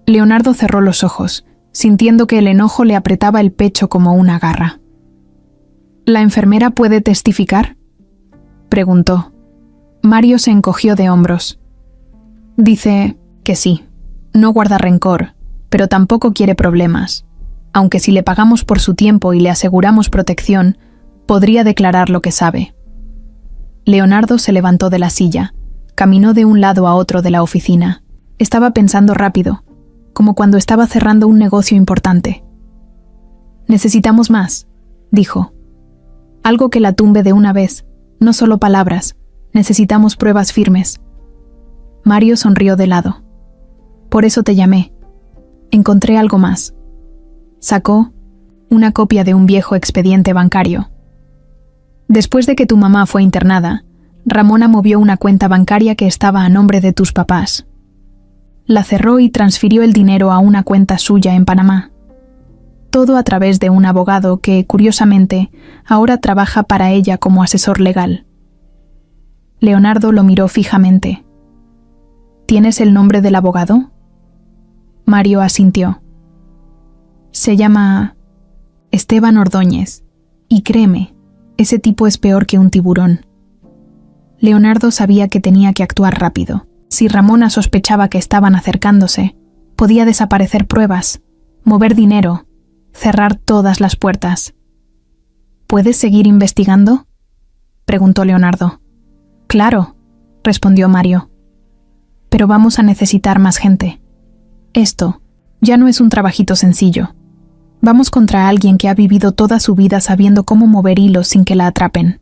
Leonardo cerró los ojos, sintiendo que el enojo le apretaba el pecho como una garra. ¿La enfermera puede testificar?, preguntó. Mario se encogió de hombros. Dice que sí, no guarda rencor, pero tampoco quiere problemas. Aunque si le pagamos por su tiempo y le aseguramos protección, podría declarar lo que sabe. Leonardo se levantó de la silla, caminó de un lado a otro de la oficina. Estaba pensando rápido, como cuando estaba cerrando un negocio importante. Necesitamos más, dijo. Algo que la tumbe de una vez, no solo palabras, necesitamos pruebas firmes. Mario sonrió de lado. Por eso te llamé. Encontré algo más. Sacó una copia de un viejo expediente bancario. Después de que tu mamá fue internada, Ramona movió una cuenta bancaria que estaba a nombre de tus papás. La cerró y transfirió el dinero a una cuenta suya en Panamá. Todo a través de un abogado que, curiosamente, ahora trabaja para ella como asesor legal. Leonardo lo miró fijamente. ¿Tienes el nombre del abogado? Mario asintió. Se llama Esteban Ordóñez, y créeme, ese tipo es peor que un tiburón. Leonardo sabía que tenía que actuar rápido. Si Ramona sospechaba que estaban acercándose, podía desaparecer pruebas, mover dinero, cerrar todas las puertas. ¿Puedes seguir investigando?, preguntó Leonardo. Claro, respondió Mario. Pero vamos a necesitar más gente. Esto ya no es un trabajito sencillo. Vamos contra alguien que ha vivido toda su vida sabiendo cómo mover hilos sin que la atrapen.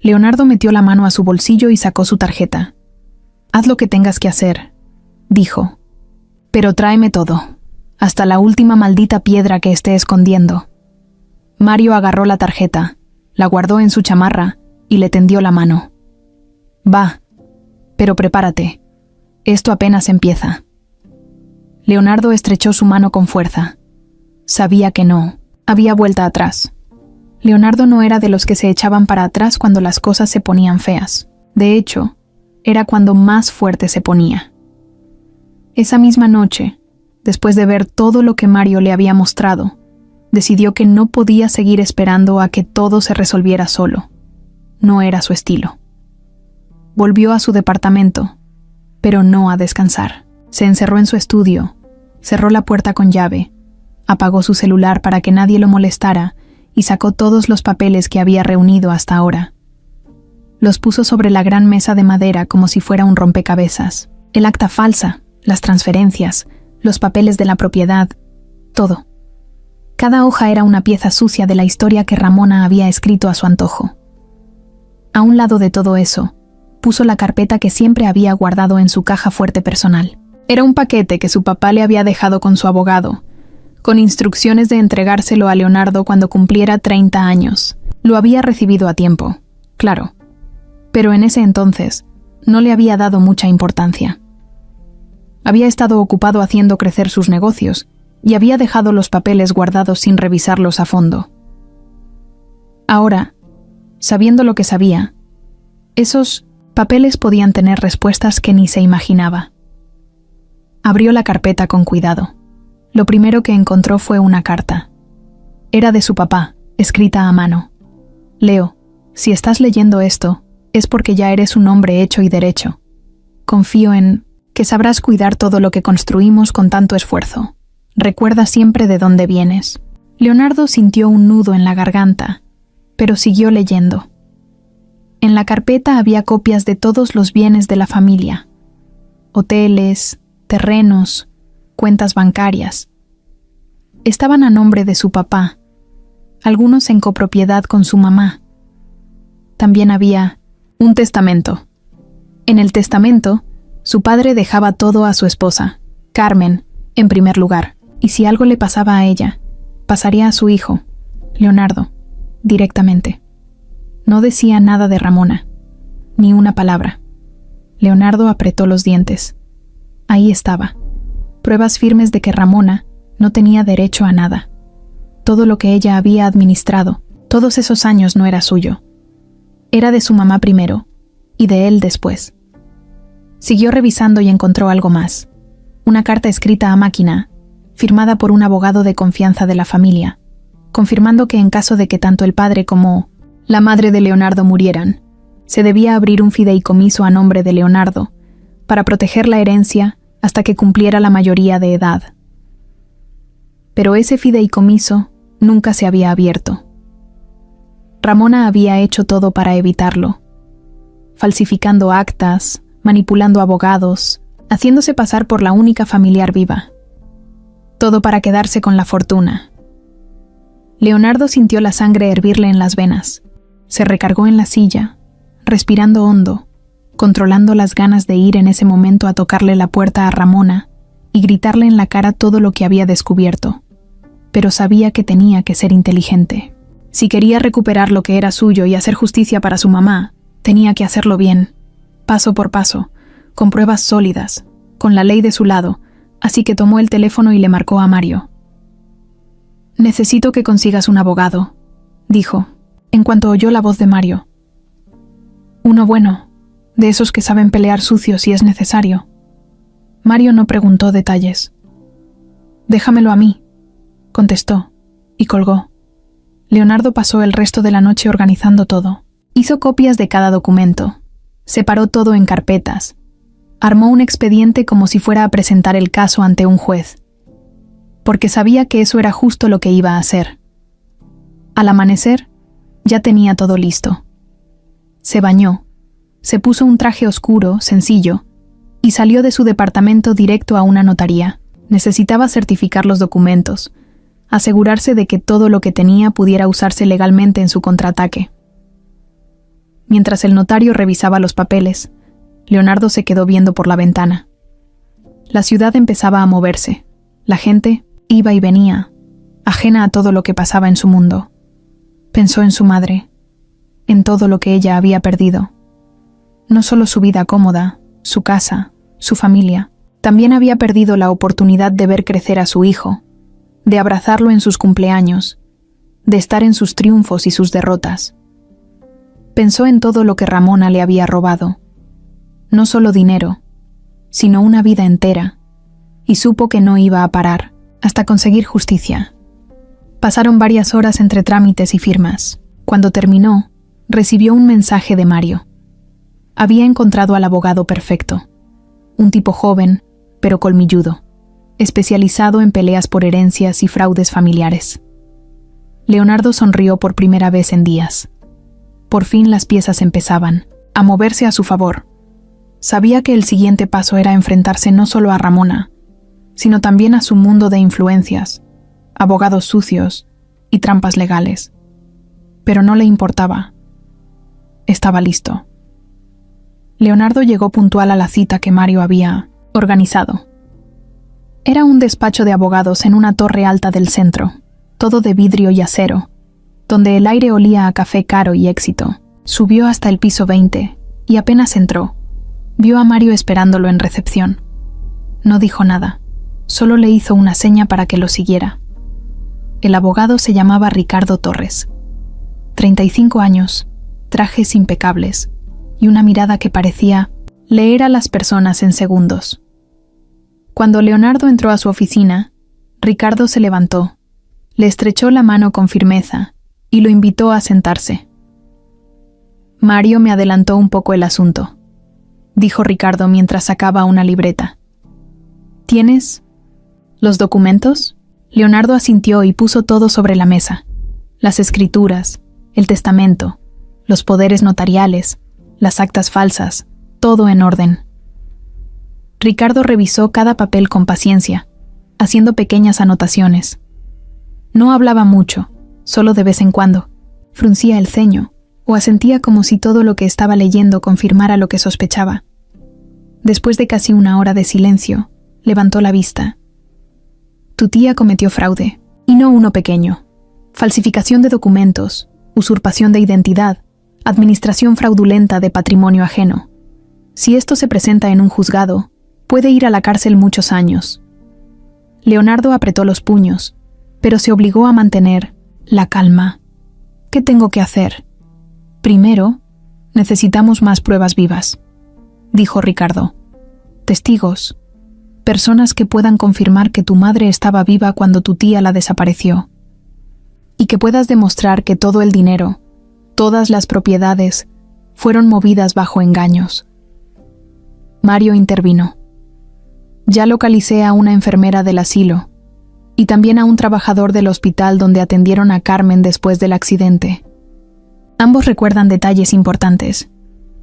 Leonardo metió la mano a su bolsillo y sacó su tarjeta. Haz lo que tengas que hacer, dijo. Pero tráeme todo, hasta la última maldita piedra que esté escondiendo. Mario agarró la tarjeta, la guardó en su chamarra y le tendió la mano. Va, pero prepárate. Esto apenas empieza. Leonardo estrechó su mano con fuerza. Sabía que no, había vuelta atrás. Leonardo no era de los que se echaban para atrás cuando las cosas se ponían feas. De hecho, era cuando más fuerte se ponía. Esa misma noche, después de ver todo lo que Mario le había mostrado, decidió que no podía seguir esperando a que todo se resolviera solo. No era su estilo. Volvió a su departamento, pero no a descansar. Se encerró en su estudio, cerró la puerta con llave, apagó su celular para que nadie lo molestara y sacó todos los papeles que había reunido hasta ahora. Los puso sobre la gran mesa de madera como si fuera un rompecabezas. El acta falsa, las transferencias, los papeles de la propiedad, todo. Cada hoja era una pieza sucia de la historia que Ramona había escrito a su antojo. A un lado de todo eso, puso la carpeta que siempre había guardado en su caja fuerte personal. Era un paquete que su papá le había dejado con su abogado, con instrucciones de entregárselo a Leonardo cuando cumpliera 30 años. Lo había recibido a tiempo, claro, pero en ese entonces no le había dado mucha importancia. Había estado ocupado haciendo crecer sus negocios y había dejado los papeles guardados sin revisarlos a fondo. Ahora, sabiendo lo que sabía, esos papeles podían tener respuestas que ni se imaginaba. Abrió la carpeta con cuidado. Lo primero que encontró fue una carta. Era de su papá, escrita a mano. Leo, si estás leyendo esto, es porque ya eres un hombre hecho y derecho. Confío en que sabrás cuidar todo lo que construimos con tanto esfuerzo. Recuerda siempre de dónde vienes. Leonardo sintió un nudo en la garganta, pero siguió leyendo. En la carpeta había copias de todos los bienes de la familia. Hoteles, terrenos, cuentas bancarias. Estaban a nombre de su papá, algunos en copropiedad con su mamá. También había un testamento. En el testamento, su padre dejaba todo a su esposa, Carmen, en primer lugar, y si algo le pasaba a ella, pasaría a su hijo, Leonardo, directamente. No decía nada de Ramona, ni una palabra. Leonardo apretó los dientes. Ahí estaba, pruebas firmes de que Ramona no tenía derecho a nada. Todo lo que ella había administrado, todos esos años no era suyo. Era de su mamá primero, y de él después. Siguió revisando y encontró algo más. Una carta escrita a máquina, firmada por un abogado de confianza de la familia, confirmando que en caso de que tanto el padre como la madre de Leonardo murieran, se debía abrir un fideicomiso a nombre de Leonardo para proteger la herencia hasta que cumpliera la mayoría de edad. Pero ese fideicomiso nunca se había abierto. Ramona había hecho todo para evitarlo, falsificando actas, manipulando abogados, haciéndose pasar por la única familiar viva. Todo para quedarse con la fortuna. Leonardo sintió la sangre hervirle en las venas. Se recargó en la silla, respirando hondo, controlando las ganas de ir en ese momento a tocarle la puerta a Ramona y gritarle en la cara todo lo que había descubierto. pero sabía que tenía que ser inteligente. Si quería recuperar lo que era suyo y hacer justicia para su mamá, tenía que hacerlo bien, paso por paso, con pruebas sólidas, con la ley de su lado, así que tomó el teléfono y le marcó a Mario. «Necesito que consigas un abogado», dijo, en cuanto oyó la voz de Mario. «Uno bueno, de esos que saben pelear sucio si es necesario». Mario no preguntó detalles. «Déjamelo a mí», contestó, y colgó. Leonardo pasó el resto de la noche organizando todo. Hizo copias de cada documento, separó todo en carpetas, armó un expediente como si fuera a presentar el caso ante un juez, porque sabía que eso era justo lo que iba a hacer. Al amanecer, ya tenía todo listo. Se bañó, se puso un traje oscuro, sencillo, y salió de su departamento directo a una notaría. Necesitaba certificar los documentos, asegurarse de que todo lo que tenía pudiera usarse legalmente en su contraataque. Mientras el notario revisaba los papeles, Leonardo se quedó viendo por la ventana. La ciudad empezaba a moverse. La gente iba y venía, ajena a todo lo que pasaba en su mundo. Pensó en su madre, en todo lo que ella había perdido. No solo su vida cómoda, su casa, su familia, también había perdido la oportunidad de ver crecer a su hijo, de abrazarlo en sus cumpleaños, de estar en sus triunfos y sus derrotas. Pensó en todo lo que Ramona le había robado, no solo dinero, sino una vida entera, y supo que no iba a parar hasta conseguir justicia. Pasaron varias horas entre trámites y firmas. Cuando terminó, recibió un mensaje de Mario. Había encontrado al abogado perfecto, un tipo joven, pero colmilludo, especializado en peleas por herencias y fraudes familiares. Leonardo sonrió por primera vez en días. Por fin las piezas empezaban a moverse a su favor. Sabía que el siguiente paso era enfrentarse no solo a Ramona, sino también a su mundo de influencias, abogados sucios y trampas legales. Pero no le importaba. Estaba listo. Leonardo llegó puntual a la cita que Mario había organizado. Era un despacho de abogados en una torre alta del centro, todo de vidrio y acero, donde el aire olía a café caro y éxito. Subió hasta el piso 20 y apenas entró, vio a Mario esperándolo en recepción. No dijo nada, solo le hizo una seña para que lo siguiera. El abogado se llamaba Ricardo Torres. 35 años, trajes impecables y una mirada que parecía leer a las personas en segundos. Cuando Leonardo entró a su oficina, Ricardo se levantó, le estrechó la mano con firmeza y lo invitó a sentarse. Mario me adelantó un poco el asunto, dijo Ricardo mientras sacaba una libreta. ¿Tienes los documentos? Leonardo asintió y puso todo sobre la mesa. Las escrituras, el testamento, los poderes notariales, las actas falsas, todo en orden. Ricardo revisó cada papel con paciencia, haciendo pequeñas anotaciones. No hablaba mucho, solo de vez en cuando. Fruncía el ceño, o asentía como si todo lo que estaba leyendo confirmara lo que sospechaba. Después de casi una hora de silencio, levantó la vista. Tu tía cometió fraude, y no uno pequeño. Falsificación de documentos, usurpación de identidad, administración fraudulenta de patrimonio ajeno. Si esto se presenta en un juzgado, puede ir a la cárcel muchos años. Leonardo apretó los puños, pero se obligó a mantener la calma. ¿Qué tengo que hacer? Primero, necesitamos más pruebas vivas, dijo Ricardo. Testigos, personas que puedan confirmar que tu madre estaba viva cuando tu tía la desapareció, y que puedas demostrar que todo el dinero, todas las propiedades, fueron movidas bajo engaños. Mario intervino. Ya localicé a una enfermera del asilo y también a un trabajador del hospital donde atendieron a Carmen después del accidente. Ambos recuerdan detalles importantes.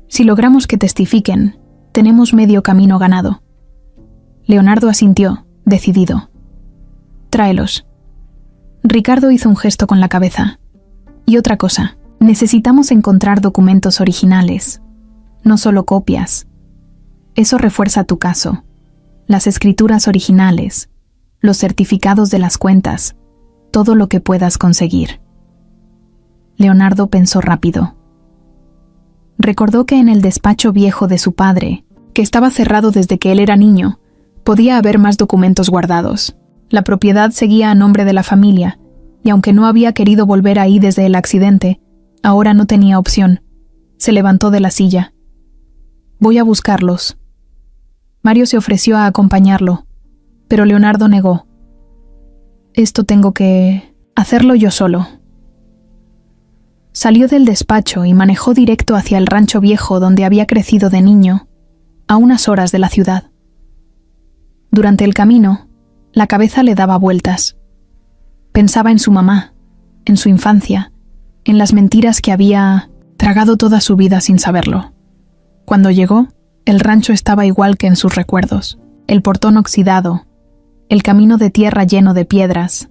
Si logramos que testifiquen, tenemos medio camino ganado. Leonardo asintió, decidido. Tráelos. Ricardo hizo un gesto con la cabeza. Y otra cosa, necesitamos encontrar documentos originales, no solo copias. Eso refuerza tu caso. Las escrituras originales, los certificados de las cuentas, todo lo que puedas conseguir. Leonardo pensó rápido. Recordó que en el despacho viejo de su padre, que estaba cerrado desde que él era niño, podía haber más documentos guardados. La propiedad seguía a nombre de la familia, y aunque no había querido volver ahí desde el accidente, ahora no tenía opción. Se levantó de la silla. «Voy a buscarlos». Mario se ofreció a acompañarlo, pero Leonardo negó. «Esto tengo que hacerlo yo solo». Salió del despacho y manejó directo hacia el rancho viejo donde había crecido de niño, a unas horas de la ciudad. Durante el camino, la cabeza le daba vueltas. Pensaba en su mamá, en su infancia, en las mentiras que había tragado toda su vida sin saberlo. Cuando llegó, el rancho estaba igual que en sus recuerdos. El portón oxidado, el camino de tierra lleno de piedras,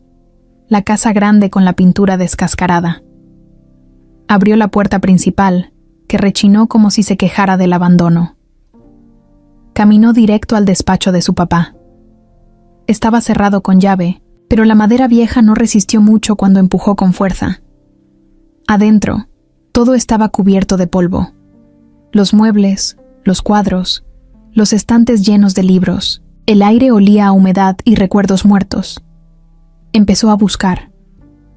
la casa grande con la pintura descascarada. Abrió la puerta principal, que rechinó como si se quejara del abandono. Caminó directo al despacho de su papá. Estaba cerrado con llave, pero la madera vieja no resistió mucho cuando empujó con fuerza. Adentro, todo estaba cubierto de polvo. Los muebles, los cuadros, los estantes llenos de libros. El aire olía a humedad y recuerdos muertos. Empezó a buscar.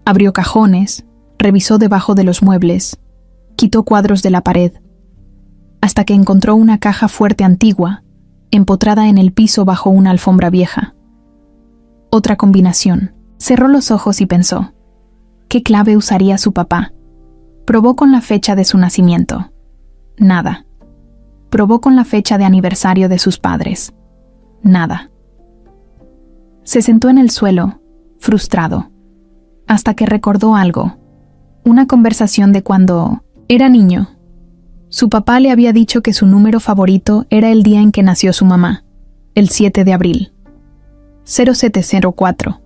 Abrió cajones, revisó debajo de los muebles, quitó cuadros de la pared, hasta que encontró una caja fuerte antigua, empotrada en el piso bajo una alfombra vieja. Otra combinación. Cerró los ojos y pensó, ¿qué clave usaría su papá? Probó con la fecha de su nacimiento. Nada. Probó con la fecha de aniversario de sus padres. Nada. Se sentó en el suelo, frustrado, hasta que recordó algo. Una conversación de cuando era niño. Su papá le había dicho que su número favorito era el día en que nació su mamá, el 7 de abril. 0704.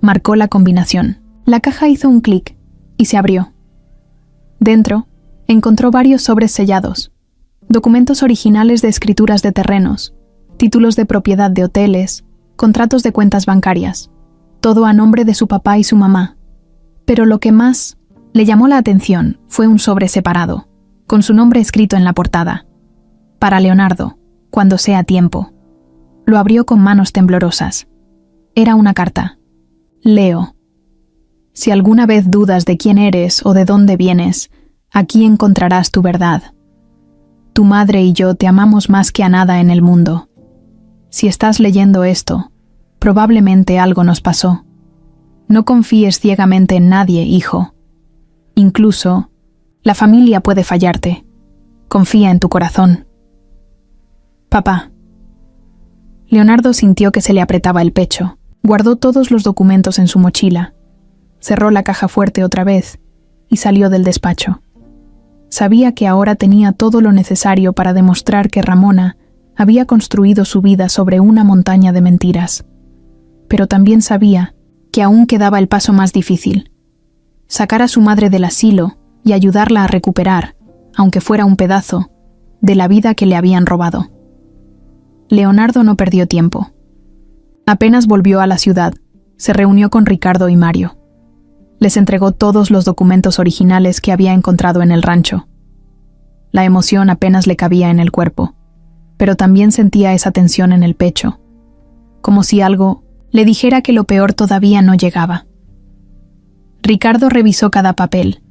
Marcó la combinación. La caja hizo un clic y se abrió. Dentro, encontró varios sobres sellados, documentos originales de escrituras de terrenos, títulos de propiedad de hoteles, contratos de cuentas bancarias, todo a nombre de su papá y su mamá. Pero lo que más le llamó la atención fue un sobre separado, con su nombre escrito en la portada. Para Leonardo, cuando sea tiempo. Lo abrió con manos temblorosas. Era una carta. Leo. Si alguna vez dudas de quién eres o de dónde vienes, aquí encontrarás tu verdad. Tu madre y yo te amamos más que a nada en el mundo. Si estás leyendo esto, probablemente algo nos pasó. No confíes ciegamente en nadie, hijo. Incluso, la familia puede fallarte. Confía en tu corazón. Papá. Leonardo sintió que se le apretaba el pecho. Guardó todos los documentos en su mochila. Cerró la caja fuerte otra vez y salió del despacho. Sabía que ahora tenía todo lo necesario para demostrar que Ramona había construido su vida sobre una montaña de mentiras. Pero también sabía que aún quedaba el paso más difícil. Sacar a su madre del asilo y ayudarla a recuperar, aunque fuera un pedazo, de la vida que le habían robado. Leonardo no perdió tiempo. Apenas volvió a la ciudad, se reunió con Ricardo y Mario. Les entregó todos los documentos originales que había encontrado en el rancho. La emoción apenas le cabía en el cuerpo, pero también sentía esa tensión en el pecho, como si algo le dijera que lo peor todavía no llegaba. Ricardo revisó cada papel,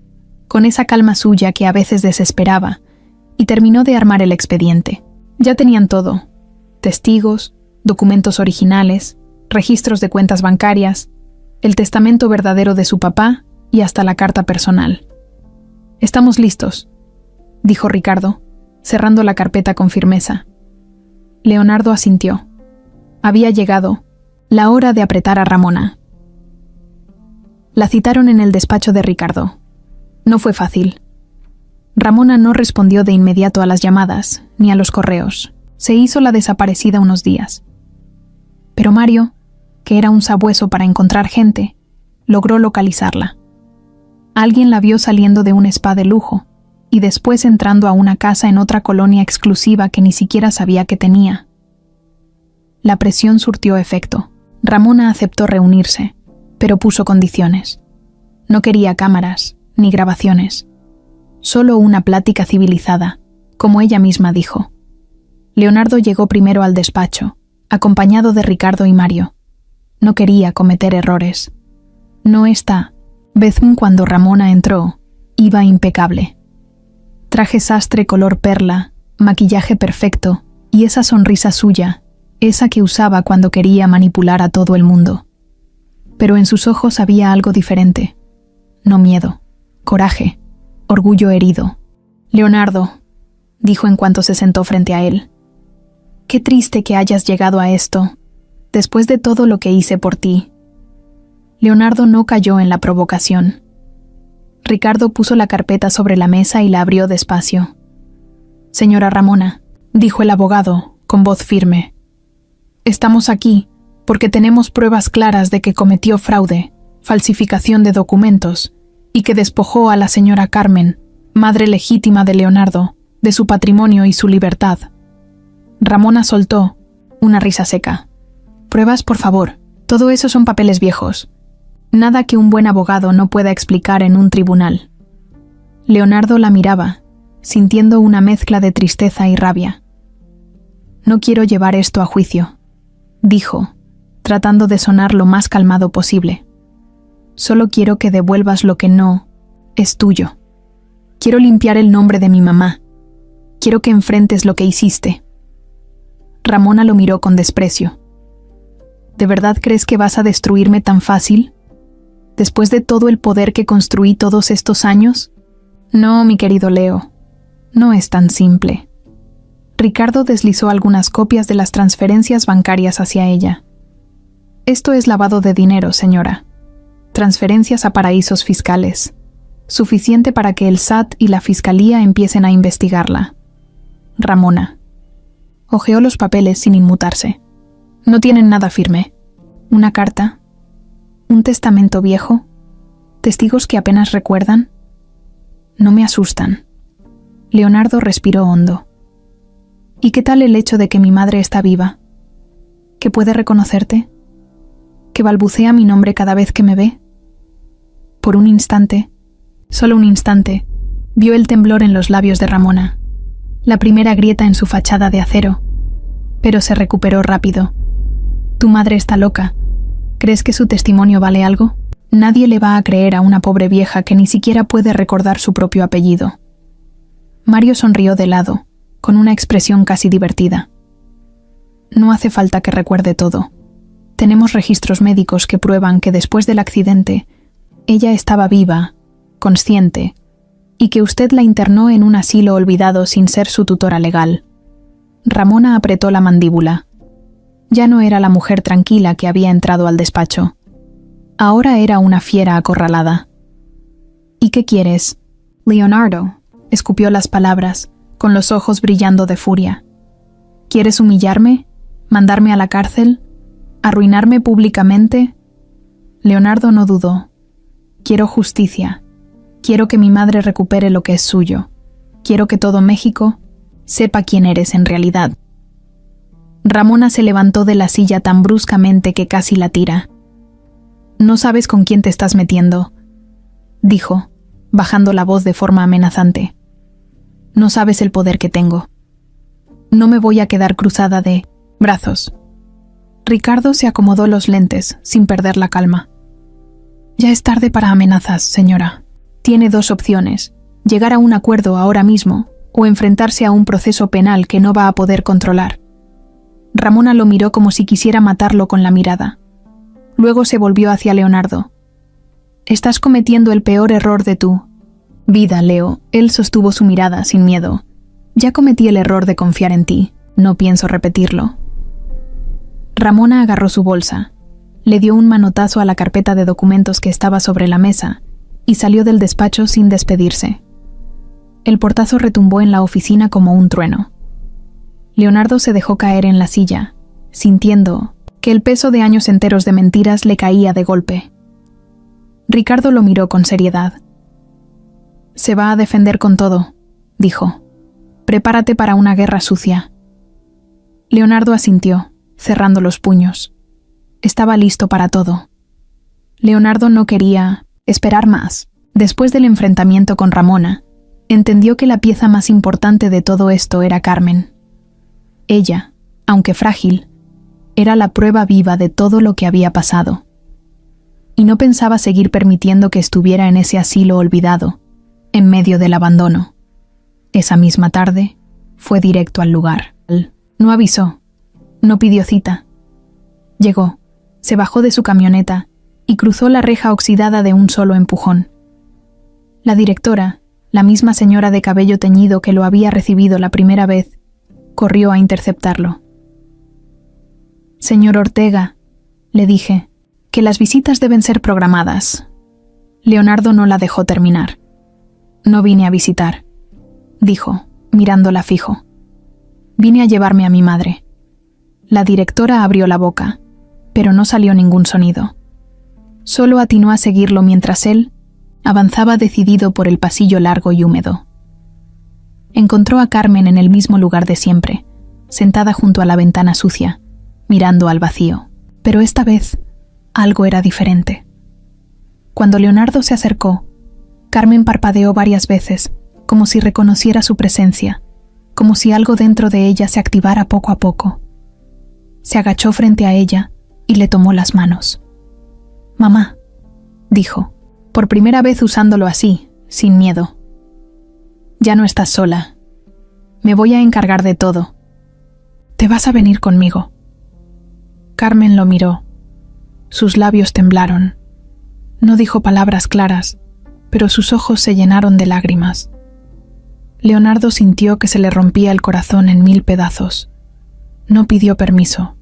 con esa calma suya que a veces desesperaba, y terminó de armar el expediente. Ya tenían todo: testigos, documentos originales, registros de cuentas bancarias, el testamento verdadero de su papá y hasta la carta personal. «Estamos listos», dijo Ricardo, cerrando la carpeta con firmeza. Leonardo asintió. Había llegado la hora de apretar a Ramona. La citaron en el despacho de Ricardo. No fue fácil. Ramona no respondió de inmediato a las llamadas, ni a los correos. Se hizo la desaparecida unos días. Pero Mario, que era un sabueso para encontrar gente, logró localizarla. Alguien la vio saliendo de un spa de lujo y después entrando a una casa en otra colonia exclusiva que ni siquiera sabía que tenía. La presión surtió efecto. Ramona aceptó reunirse, pero puso condiciones. No quería cámaras, ni grabaciones. Solo una plática civilizada, como ella misma dijo. Leonardo llegó primero al despacho, acompañado de Ricardo y Mario. No quería cometer errores. No esta vez cuando Ramona entró, iba impecable. Traje sastre color perla, maquillaje perfecto y esa sonrisa suya, esa que usaba cuando quería manipular a todo el mundo. Pero en sus ojos había algo diferente. No miedo, coraje, orgullo herido. «Leonardo», dijo en cuanto se sentó frente a él, «qué triste que hayas llegado a esto, después de todo lo que hice por ti». Leonardo no cayó en la provocación. Ricardo puso la carpeta sobre la mesa y la abrió despacio. «Señora Ramona», dijo el abogado, con voz firme, «estamos aquí porque tenemos pruebas claras de que cometió fraude, falsificación de documentos, y que despojó a la señora Carmen, madre legítima de Leonardo, de su patrimonio y su libertad». Ramona soltó una risa seca. «Pruebas, por favor. Todo eso son papeles viejos. Nada que un buen abogado no pueda explicar en un tribunal». Leonardo la miraba, sintiendo una mezcla de tristeza y rabia. «No quiero llevar esto a juicio», dijo, tratando de sonar lo más calmado posible. «Solo quiero que devuelvas lo que no es tuyo. Quiero limpiar el nombre de mi mamá. Quiero que enfrentes lo que hiciste». Ramona lo miró con desprecio. «¿De verdad crees que vas a destruirme tan fácil? ¿Después de todo el poder que construí todos estos años? No, mi querido Leo, no es tan simple». Ricardo deslizó algunas copias de las transferencias bancarias hacia ella. «Esto es lavado de dinero, señora. Transferencias a paraísos fiscales. Suficiente para que el SAT y la Fiscalía empiecen a investigarla». Ramona hojeó los papeles sin inmutarse. «No tienen nada firme. Una carta, un testamento viejo, testigos que apenas recuerdan. No me asustan». Leonardo respiró hondo. «¿Y qué tal el hecho de que mi madre está viva? ¿Que puede reconocerte? ¿Que balbucea mi nombre cada vez que me ve?» Por un instante, solo un instante, vio el temblor en los labios de Ramona, la primera grieta en su fachada de acero, pero se recuperó rápido. «Tu madre está loca. ¿Crees que su testimonio vale algo? Nadie le va a creer a una pobre vieja que ni siquiera puede recordar su propio apellido». Mario sonrió de lado, con una expresión casi divertida. «No hace falta que recuerde todo. Tenemos registros médicos que prueban que después del accidente, ella estaba viva, consciente, y que usted la internó en un asilo olvidado sin ser su tutora legal». Ramona apretó la mandíbula. Ya no era la mujer tranquila que había entrado al despacho. Ahora era una fiera acorralada. «¿Y qué quieres?» Leonardo escupió las palabras, con los ojos brillando de furia. «¿Quieres humillarme? ¿Mandarme a la cárcel? ¿Arruinarme públicamente?» Leonardo no dudó. «Quiero justicia. Quiero que mi madre recupere lo que es suyo. Quiero que todo México sepa quién eres en realidad». Ramona se levantó de la silla tan bruscamente que casi la tira. «No sabes con quién te estás metiendo», dijo, bajando la voz de forma amenazante. «No sabes el poder que tengo. No me voy a quedar cruzada de brazos». Ricardo se acomodó los lentes, sin perder la calma. «Ya es tarde para amenazas, señora. Tiene dos opciones: llegar a un acuerdo ahora mismo o enfrentarse a un proceso penal que no va a poder controlar». Ramona lo miró como si quisiera matarlo con la mirada. Luego se volvió hacia Leonardo. «Estás cometiendo el peor error de tu vida, Leo». Él sostuvo su mirada sin miedo. «Ya cometí el error de confiar en ti. No pienso repetirlo». Ramona agarró su bolsa, le dio un manotazo a la carpeta de documentos que estaba sobre la mesa y salió del despacho sin despedirse. El portazo retumbó en la oficina como un trueno. Leonardo se dejó caer en la silla, sintiendo que el peso de años enteros de mentiras le caía de golpe. Ricardo lo miró con seriedad. «Se va a defender con todo», dijo. «Prepárate para una guerra sucia». Leonardo asintió, cerrando los puños. Estaba listo para todo. Leonardo no quería esperar más. Después del enfrentamiento con Ramona, entendió que la pieza más importante de todo esto era Carmen. Ella, aunque frágil, era la prueba viva de todo lo que había pasado. Y no pensaba seguir permitiendo que estuviera en ese asilo olvidado, en medio del abandono. Esa misma tarde, fue directo al lugar. No avisó, no pidió cita. Llegó, se bajó de su camioneta y cruzó la reja oxidada de un solo empujón. La directora, la misma señora de cabello teñido que lo había recibido la primera vez, corrió a interceptarlo. «Señor Ortega», le dije, «que las visitas deben ser programadas». Leonardo no la dejó terminar. «No vine a visitar», dijo, mirándola fijo. «Vine a llevarme a mi madre». La directora abrió la boca, pero no salió ningún sonido. Solo atinó a seguirlo mientras él avanzaba decidido por el pasillo largo y húmedo. Encontró a Carmen en el mismo lugar de siempre, sentada junto a la ventana sucia, mirando al vacío. Pero esta vez, algo era diferente. Cuando Leonardo se acercó, Carmen parpadeó varias veces, como si reconociera su presencia, como si algo dentro de ella se activara poco a poco. Se agachó frente a ella y le tomó las manos. «Mamá», dijo, por primera vez usándolo así, sin miedo. «Ya no estás sola. Me voy a encargar de todo. Te vas a venir conmigo». Carmen lo miró. Sus labios temblaron. No dijo palabras claras, pero sus ojos se llenaron de lágrimas. Leonardo sintió que se le rompía el corazón en 1000 pedazos. No pidió permiso.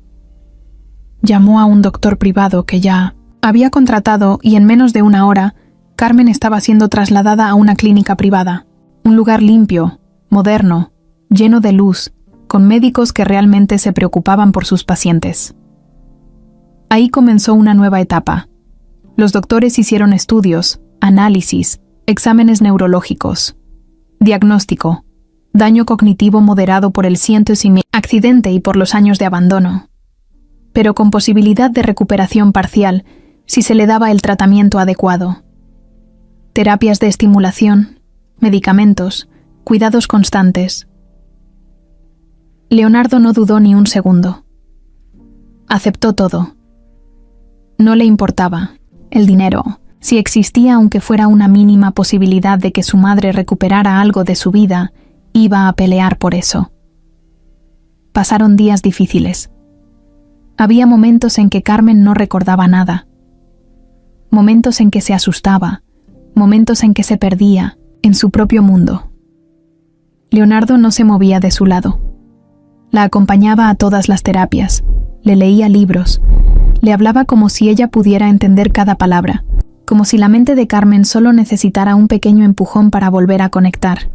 Llamó a un doctor privado que ya había contratado y en menos de 1 hora, Carmen estaba siendo trasladada a una clínica privada, un lugar limpio, moderno, lleno de luz, con médicos que realmente se preocupaban por sus pacientes. Ahí comenzó una nueva etapa. Los doctores hicieron estudios, análisis, exámenes neurológicos, diagnóstico, daño cognitivo moderado por el accidente y por los años de abandono, pero con posibilidad de recuperación parcial si se le daba el tratamiento adecuado. Terapias de estimulación, medicamentos, cuidados constantes. Leonardo no dudó ni un segundo. Aceptó todo. No le importaba el dinero. Si existía aunque fuera una mínima posibilidad de que su madre recuperara algo de su vida, iba a pelear por eso. Pasaron días difíciles. Había momentos en que Carmen no recordaba nada. Momentos en que se asustaba, momentos en que se perdía en su propio mundo. Leonardo no se movía de su lado. La acompañaba a todas las terapias, le leía libros, le hablaba como si ella pudiera entender cada palabra, como si la mente de Carmen solo necesitara un pequeño empujón para volver a conectar.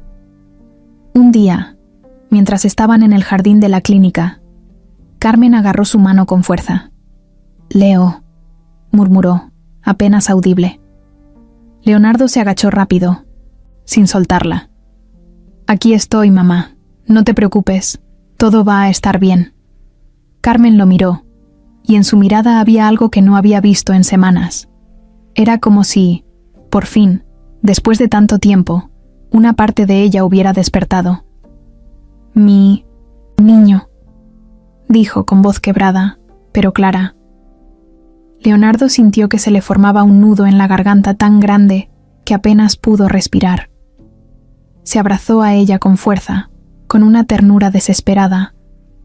Un día, mientras estaban en el jardín de la clínica, Carmen agarró su mano con fuerza. «Leo», murmuró, apenas audible. Leonardo se agachó rápido, sin soltarla. «Aquí estoy, mamá. No te preocupes. Todo va a estar bien». Carmen lo miró, y en su mirada había algo que no había visto en semanas. Era como si, por fin, después de tanto tiempo, una parte de ella hubiera despertado. «Mi niño», dijo con voz quebrada, pero clara. Leonardo sintió que se le formaba un nudo en la garganta tan grande que apenas pudo respirar. Se abrazó a ella con fuerza, con una ternura desesperada,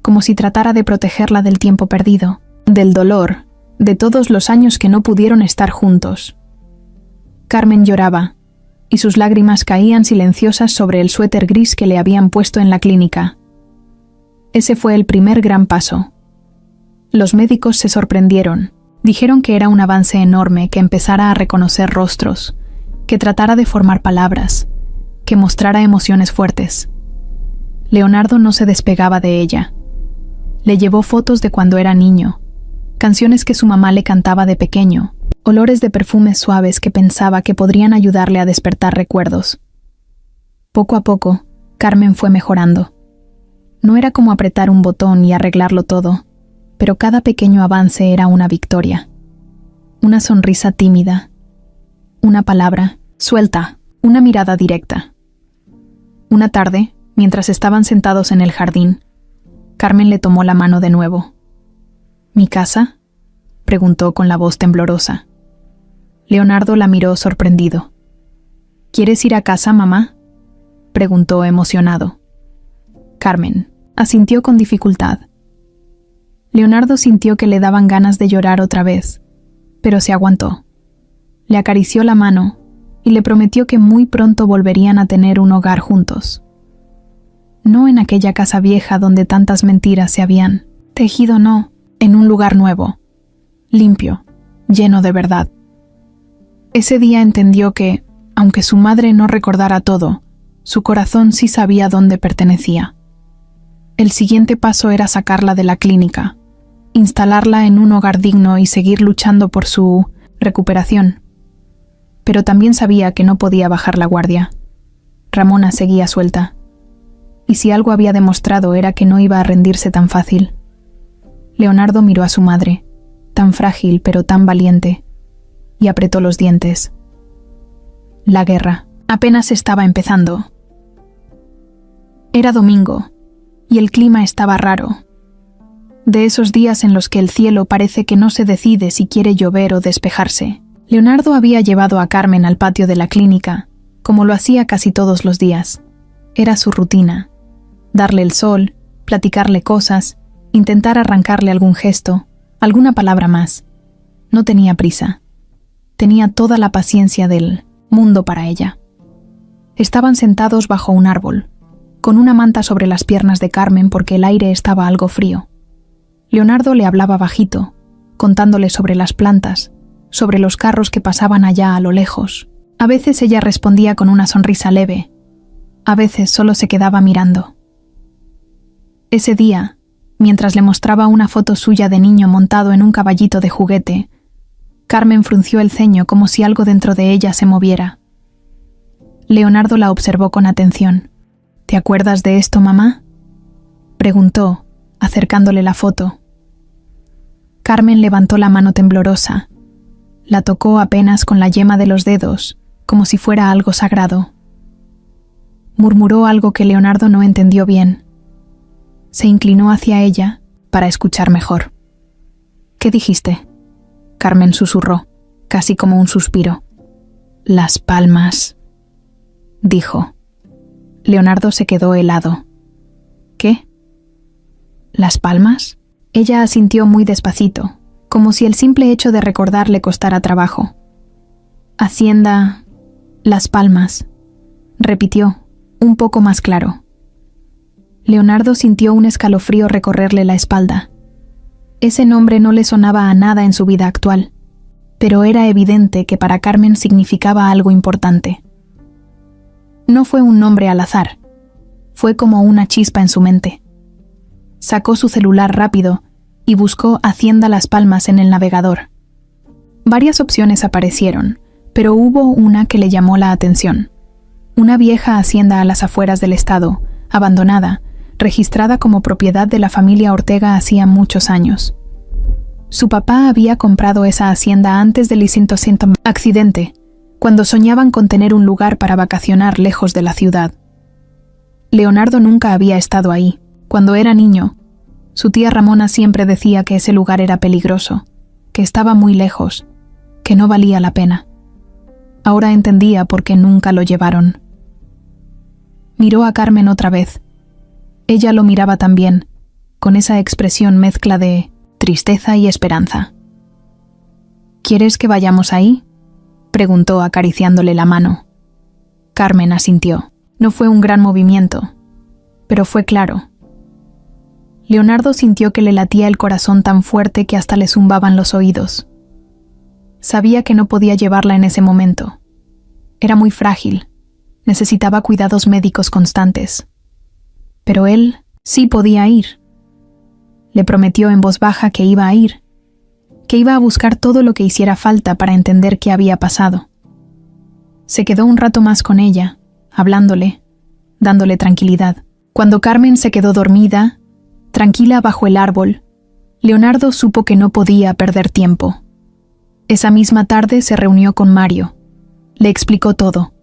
como si tratara de protegerla del tiempo perdido, del dolor, de todos los años que no pudieron estar juntos. Carmen lloraba, y sus lágrimas caían silenciosas sobre el suéter gris que le habían puesto en la clínica. Ese fue el primer gran paso. Los médicos se sorprendieron. Dijeron que era un avance enorme que empezara a reconocer rostros, que tratara de formar palabras, que mostrara emociones fuertes. Leonardo no se despegaba de ella. Le llevó fotos de cuando era niño, canciones que su mamá le cantaba de pequeño, olores de perfumes suaves que pensaba que podrían ayudarle a despertar recuerdos. Poco a poco, Carmen fue mejorando. No era como apretar un botón y arreglarlo todo, pero cada pequeño avance era una victoria. Una sonrisa tímida, una palabra suelta, una mirada directa. Una tarde, mientras estaban sentados en el jardín, Carmen le tomó la mano de nuevo. ¿Mi casa?, preguntó con la voz temblorosa. Leonardo la miró sorprendido. ¿Quieres ir a casa, mamá?, preguntó emocionado. Carmen asintió con dificultad. Leonardo sintió que le daban ganas de llorar otra vez, pero se aguantó. Le acarició la mano y le prometió que muy pronto volverían a tener un hogar juntos. No en aquella casa vieja donde tantas mentiras se habían tejido, no, en un lugar nuevo, limpio, lleno de verdad. Ese día entendió que, aunque su madre no recordara todo, su corazón sí sabía dónde pertenecía. El siguiente paso era sacarla de la clínica, instalarla en un hogar digno y seguir luchando por su recuperación. Pero también sabía que no podía bajar la guardia. Ramona seguía suelta. Y si algo había demostrado era que no iba a rendirse tan fácil. Leonardo miró a su madre, tan frágil pero tan valiente, y apretó los dientes. La guerra apenas estaba empezando. Era domingo, y el clima estaba raro. De esos días en los que el cielo parece que no se decide si quiere llover o despejarse. Leonardo había llevado a Carmen al patio de la clínica, como lo hacía casi todos los días. Era su rutina. Darle el sol, platicarle cosas, intentar arrancarle algún gesto, alguna palabra más. No tenía prisa. Tenía toda la paciencia del mundo para ella. Estaban sentados bajo un árbol, con una manta sobre las piernas de Carmen porque el aire estaba algo frío. Leonardo le hablaba bajito, contándole sobre las plantas, sobre los carros que pasaban allá a lo lejos. A veces ella respondía con una sonrisa leve, a veces solo se quedaba mirando. Ese día, mientras le mostraba una foto suya de niño montado en un caballito de juguete, Carmen frunció el ceño como si algo dentro de ella se moviera. Leonardo la observó con atención. ¿Te acuerdas de esto, mamá?, preguntó, acercándole la foto. Carmen levantó la mano temblorosa. La tocó apenas con la yema de los dedos, como si fuera algo sagrado. Murmuró algo que Leonardo no entendió bien. Se inclinó hacia ella para escuchar mejor. ¿Qué dijiste?, Carmen susurró, casi como un suspiro. Las palmas, dijo. Leonardo se quedó helado. ¿Qué? ¿Las palmas? Ella asintió muy despacito, como si el simple hecho de recordar le costara trabajo. Hacienda, Las Palmas, repitió, un poco más claro. Leonardo sintió un escalofrío recorrerle la espalda. Ese nombre no le sonaba a nada en su vida actual, pero era evidente que para Carmen significaba algo importante. No fue un nombre al azar, fue como una chispa en su mente. Sacó su celular rápido y buscó Hacienda Las Palmas en el navegador. Varias opciones aparecieron, pero hubo una que le llamó la atención. Una vieja hacienda a las afueras del estado, abandonada, registrada como propiedad de la familia Ortega hacía muchos años. Su papá había comprado esa hacienda antes del accidente, cuando soñaban con tener un lugar para vacacionar lejos de la ciudad. Leonardo nunca había estado ahí. Cuando era niño, su tía Ramona siempre decía que ese lugar era peligroso, que estaba muy lejos, que no valía la pena. Ahora entendía por qué nunca lo llevaron. Miró a Carmen otra vez. Ella lo miraba también, con esa expresión mezcla de tristeza y esperanza. ¿Quieres que vayamos ahí?, preguntó acariciándole la mano. Carmen asintió. No fue un gran movimiento, pero fue claro. Leonardo sintió que le latía el corazón tan fuerte que hasta le zumbaban los oídos. Sabía que no podía llevarla en ese momento. Era muy frágil, necesitaba cuidados médicos constantes. Pero él sí podía ir. Le prometió en voz baja que iba a ir, que iba a buscar todo lo que hiciera falta para entender qué había pasado. Se quedó un rato más con ella, hablándole, dándole tranquilidad. Cuando Carmen se quedó dormida, tranquila bajo el árbol, Leonardo supo que no podía perder tiempo. Esa misma tarde se reunió con Mario. Le explicó todo.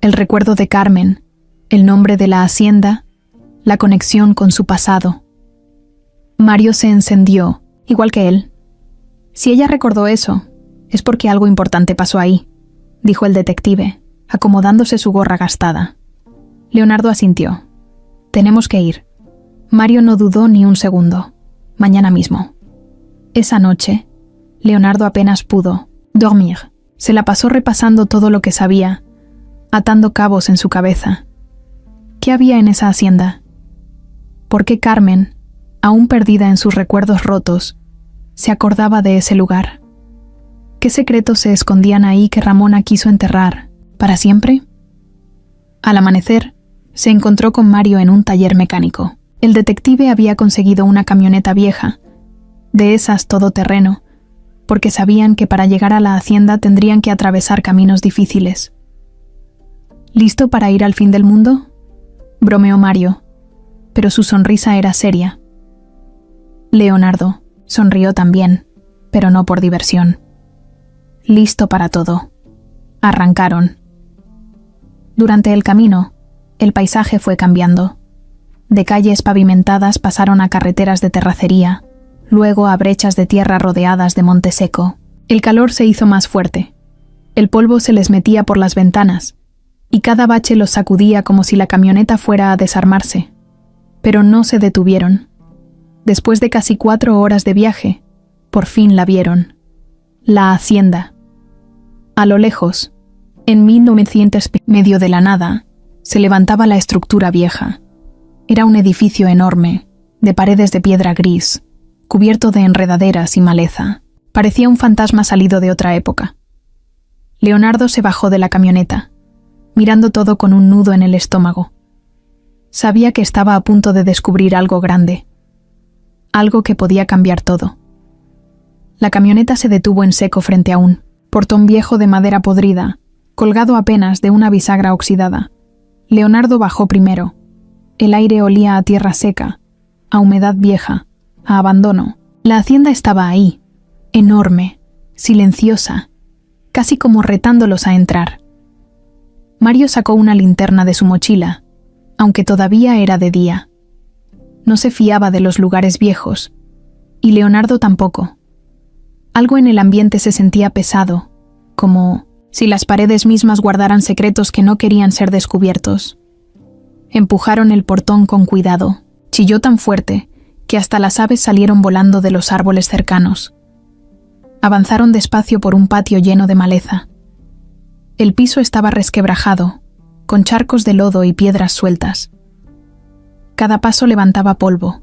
El recuerdo de Carmen, el nombre de la hacienda, la conexión con su pasado. Mario se encendió, igual que él. Si ella recordó eso, es porque algo importante pasó ahí, dijo el detective, acomodándose su gorra gastada. Leonardo asintió. Tenemos que ir. Mario no dudó ni un segundo. Mañana mismo. Esa noche, Leonardo apenas pudo dormir. Se la pasó repasando todo lo que sabía, atando cabos en su cabeza. ¿Qué había en esa hacienda? ¿Por qué Carmen, aún perdida en sus recuerdos rotos, se acordaba de ese lugar? ¿Qué secretos se escondían ahí que Ramona quiso enterrar para siempre? Al amanecer, se encontró con Mario en un taller mecánico. El detective había conseguido una camioneta vieja, de esas todoterreno, porque sabían que para llegar a la hacienda tendrían que atravesar caminos difíciles. ¿Listo para ir al fin del mundo?, bromeó Mario, pero su sonrisa era seria. Leonardo sonrió también, pero no por diversión. Listo para todo. Arrancaron. Durante el camino, el paisaje fue cambiando. De calles pavimentadas pasaron a carreteras de terracería, luego a brechas de tierra rodeadas de monte seco. El calor se hizo más fuerte. El polvo se les metía por las ventanas, y cada bache los sacudía como si la camioneta fuera a desarmarse. Pero no se detuvieron. Después de casi 4 horas de viaje, por fin la vieron. La hacienda. A lo lejos, en 1900, medio de la nada, se levantaba la estructura vieja. Era un edificio enorme, de paredes de piedra gris, cubierto de enredaderas y maleza. Parecía un fantasma salido de otra época. Leonardo se bajó de la camioneta, mirando todo con un nudo en el estómago. Sabía que estaba a punto de descubrir algo grande, algo que podía cambiar todo. La camioneta se detuvo en seco frente a un portón viejo de madera podrida, colgado apenas de una bisagra oxidada. Leonardo bajó primero. El aire olía a tierra seca, a humedad vieja, a abandono. La hacienda estaba ahí, enorme, silenciosa, casi como retándolos a entrar. Mario sacó una linterna de su mochila, aunque todavía era de día. No se fiaba de los lugares viejos, y Leonardo tampoco. Algo en el ambiente se sentía pesado, como si las paredes mismas guardaran secretos que no querían ser descubiertos. Empujaron el portón con cuidado. Chilló tan fuerte que hasta las aves salieron volando de los árboles cercanos. Avanzaron despacio por un patio lleno de maleza. El piso estaba resquebrajado, con charcos de lodo y piedras sueltas. Cada paso levantaba polvo.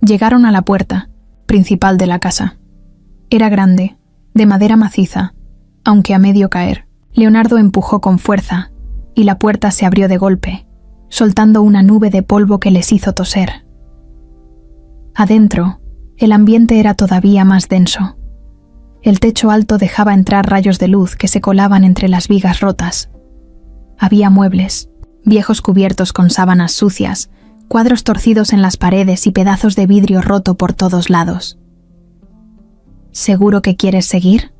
Llegaron a la puerta principal de la casa. Era grande, de madera maciza, aunque a medio caer. Leonardo empujó con fuerza, y la puerta se abrió de golpe, soltando una nube de polvo que les hizo toser. Adentro, el ambiente era todavía más denso. El techo alto dejaba entrar rayos de luz que se colaban entre las vigas rotas. Había muebles, viejos cubiertos con sábanas sucias, cuadros torcidos en las paredes y pedazos de vidrio roto por todos lados. ¿Seguro que quieres seguir?,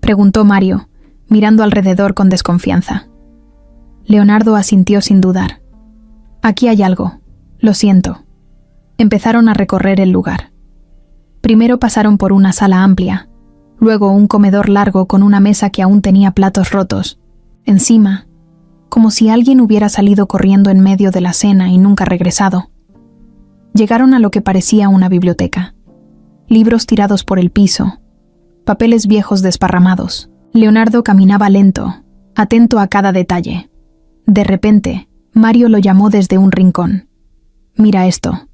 preguntó Mario, mirando alrededor con desconfianza. Leonardo asintió sin dudar. Aquí hay algo, lo siento. Empezaron a recorrer el lugar. Primero pasaron por una sala amplia, luego un comedor largo con una mesa que aún tenía platos rotos. Encima, como si alguien hubiera salido corriendo en medio de la cena y nunca regresado. Llegaron a lo que parecía una biblioteca. Libros tirados por el piso, papeles viejos desparramados. Leonardo caminaba lento, atento a cada detalle. De repente, Mario lo llamó desde un rincón. «Mira esto».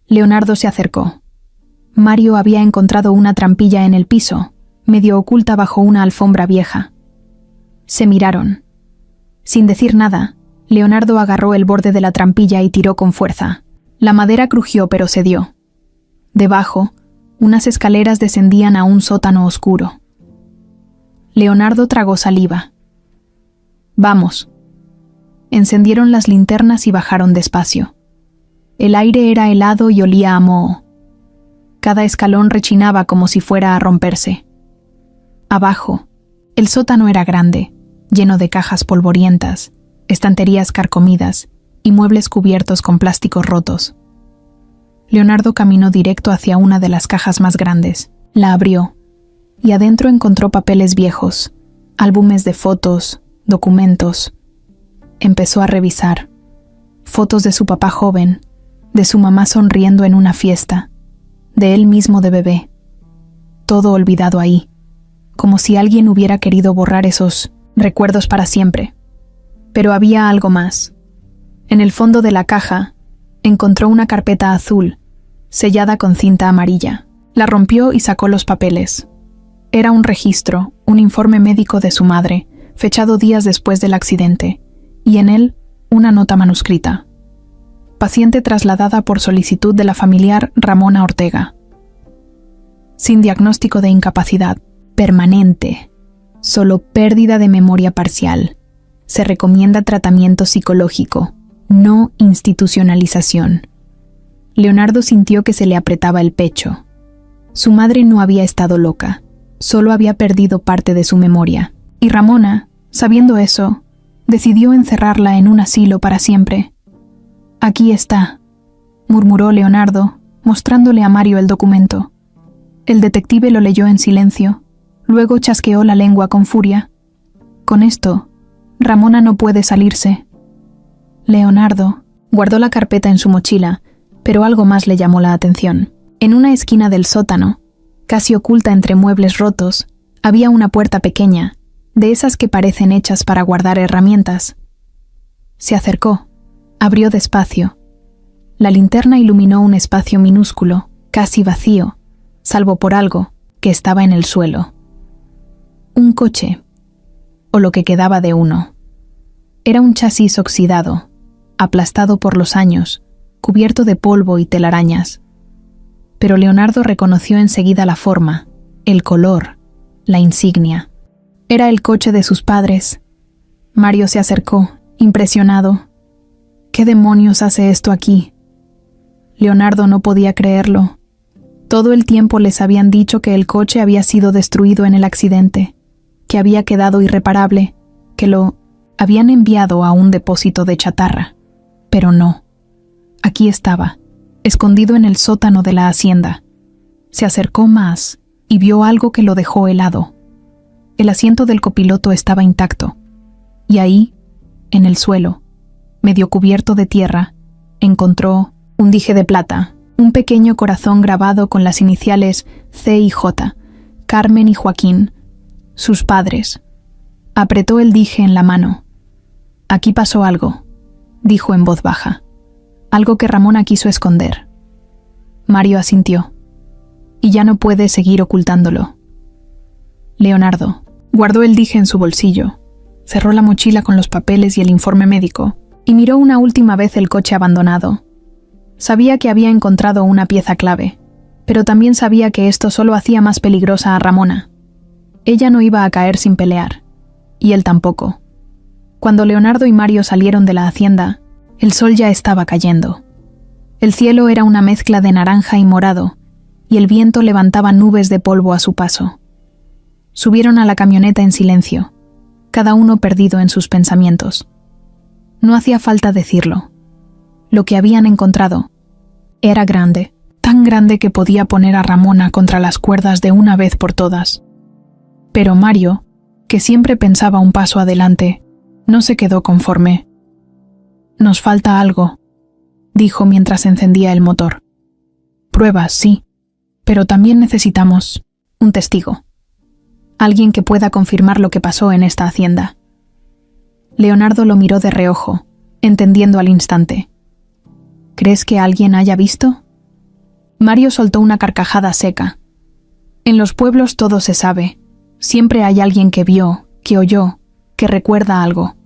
Leonardo se acercó. Mario había encontrado una trampilla en el piso, medio oculta bajo una alfombra vieja. Se miraron. Sin decir nada, Leonardo agarró el borde de la trampilla y tiró con fuerza. La madera crujió pero cedió. Debajo, unas escaleras descendían a un sótano oscuro. Leonardo tragó saliva. «Vamos». Encendieron las linternas y bajaron despacio. El aire era helado y olía a moho. Cada escalón rechinaba como si fuera a romperse. Abajo, el sótano era grande, lleno de cajas polvorientas, estanterías carcomidas y muebles cubiertos con plásticos rotos. Leonardo caminó directo hacia una de las cajas más grandes, la abrió, y adentro encontró papeles viejos, álbumes de fotos, documentos. Empezó a revisar. Fotos de su papá joven, de su mamá sonriendo en una fiesta, de él mismo de bebé. Todo olvidado ahí, como si alguien hubiera querido borrar esos recuerdos para siempre. Pero había algo más. En el fondo de la caja, encontró una carpeta azul, sellada con cinta amarilla. La rompió y sacó los papeles. Era un registro, un informe médico de su madre, fechado días después del accidente, y en él una nota manuscrita. Paciente trasladada por solicitud de la familiar Ramona Ortega. Sin diagnóstico de incapacidad permanente, solo pérdida de memoria parcial. Se recomienda tratamiento psicológico, no institucionalización. Leonardo sintió que se le apretaba el pecho. Su madre no había estado loca, solo había perdido parte de su memoria, y Ramona, sabiendo eso, decidió encerrarla en un asilo para siempre. «Aquí está», murmuró Leonardo, mostrándole a Mario el documento. El detective lo leyó en silencio, luego chasqueó la lengua con furia. «Con esto, Ramona no puede salirse». Leonardo guardó la carpeta en su mochila, pero algo más le llamó la atención. En una esquina del sótano, casi oculta entre muebles rotos, había una puerta pequeña, de esas que parecen hechas para guardar herramientas. Se acercó, abrió despacio. La linterna iluminó un espacio minúsculo, casi vacío, salvo por algo que estaba en el suelo. Un coche, o lo que quedaba de uno. Era un chasis oxidado, aplastado por los años, cubierto de polvo y telarañas. Pero Leonardo reconoció enseguida la forma, el color, la insignia. Era el coche de sus padres. Mario se acercó, impresionado. ¿Qué demonios hace esto aquí? Leonardo no podía creerlo. Todo el tiempo les habían dicho que el coche había sido destruido en el accidente, que había quedado irreparable, que lo habían enviado a un depósito de chatarra. Pero no. Aquí estaba, escondido en el sótano de la hacienda. Se acercó más y vio algo que lo dejó helado. El asiento del copiloto estaba intacto, y ahí, en el suelo, medio cubierto de tierra, encontró un dije de plata, un pequeño corazón grabado con las iniciales C y J, Carmen y Joaquín, sus padres. Apretó el dije en la mano. «Aquí pasó algo», dijo en voz baja. Algo que Ramona quiso esconder. Mario asintió. «Y ya no puede seguir ocultándolo». Leonardo guardó el dije en su bolsillo, cerró la mochila con los papeles y el informe médico, y miró una última vez el coche abandonado. Sabía que había encontrado una pieza clave, pero también sabía que esto solo hacía más peligrosa a Ramona. Ella no iba a caer sin pelear, y él tampoco. Cuando Leonardo y Mario salieron de la hacienda, el sol ya estaba cayendo. El cielo era una mezcla de naranja y morado, y el viento levantaba nubes de polvo a su paso. Subieron a la camioneta en silencio, cada uno perdido en sus pensamientos. No hacía falta decirlo. Lo que habían encontrado era grande, tan grande que podía poner a Ramona contra las cuerdas de una vez por todas. Pero Mario, que siempre pensaba un paso adelante, no se quedó conforme. «Nos falta algo», dijo mientras encendía el motor. «Pruebas, sí, pero también necesitamos un testigo. Alguien que pueda confirmar lo que pasó en esta hacienda». Leonardo lo miró de reojo, entendiendo al instante. «¿Crees que alguien haya visto?» Mario soltó una carcajada seca. «En los pueblos todo se sabe. Siempre hay alguien que vio, que oyó, que recuerda algo.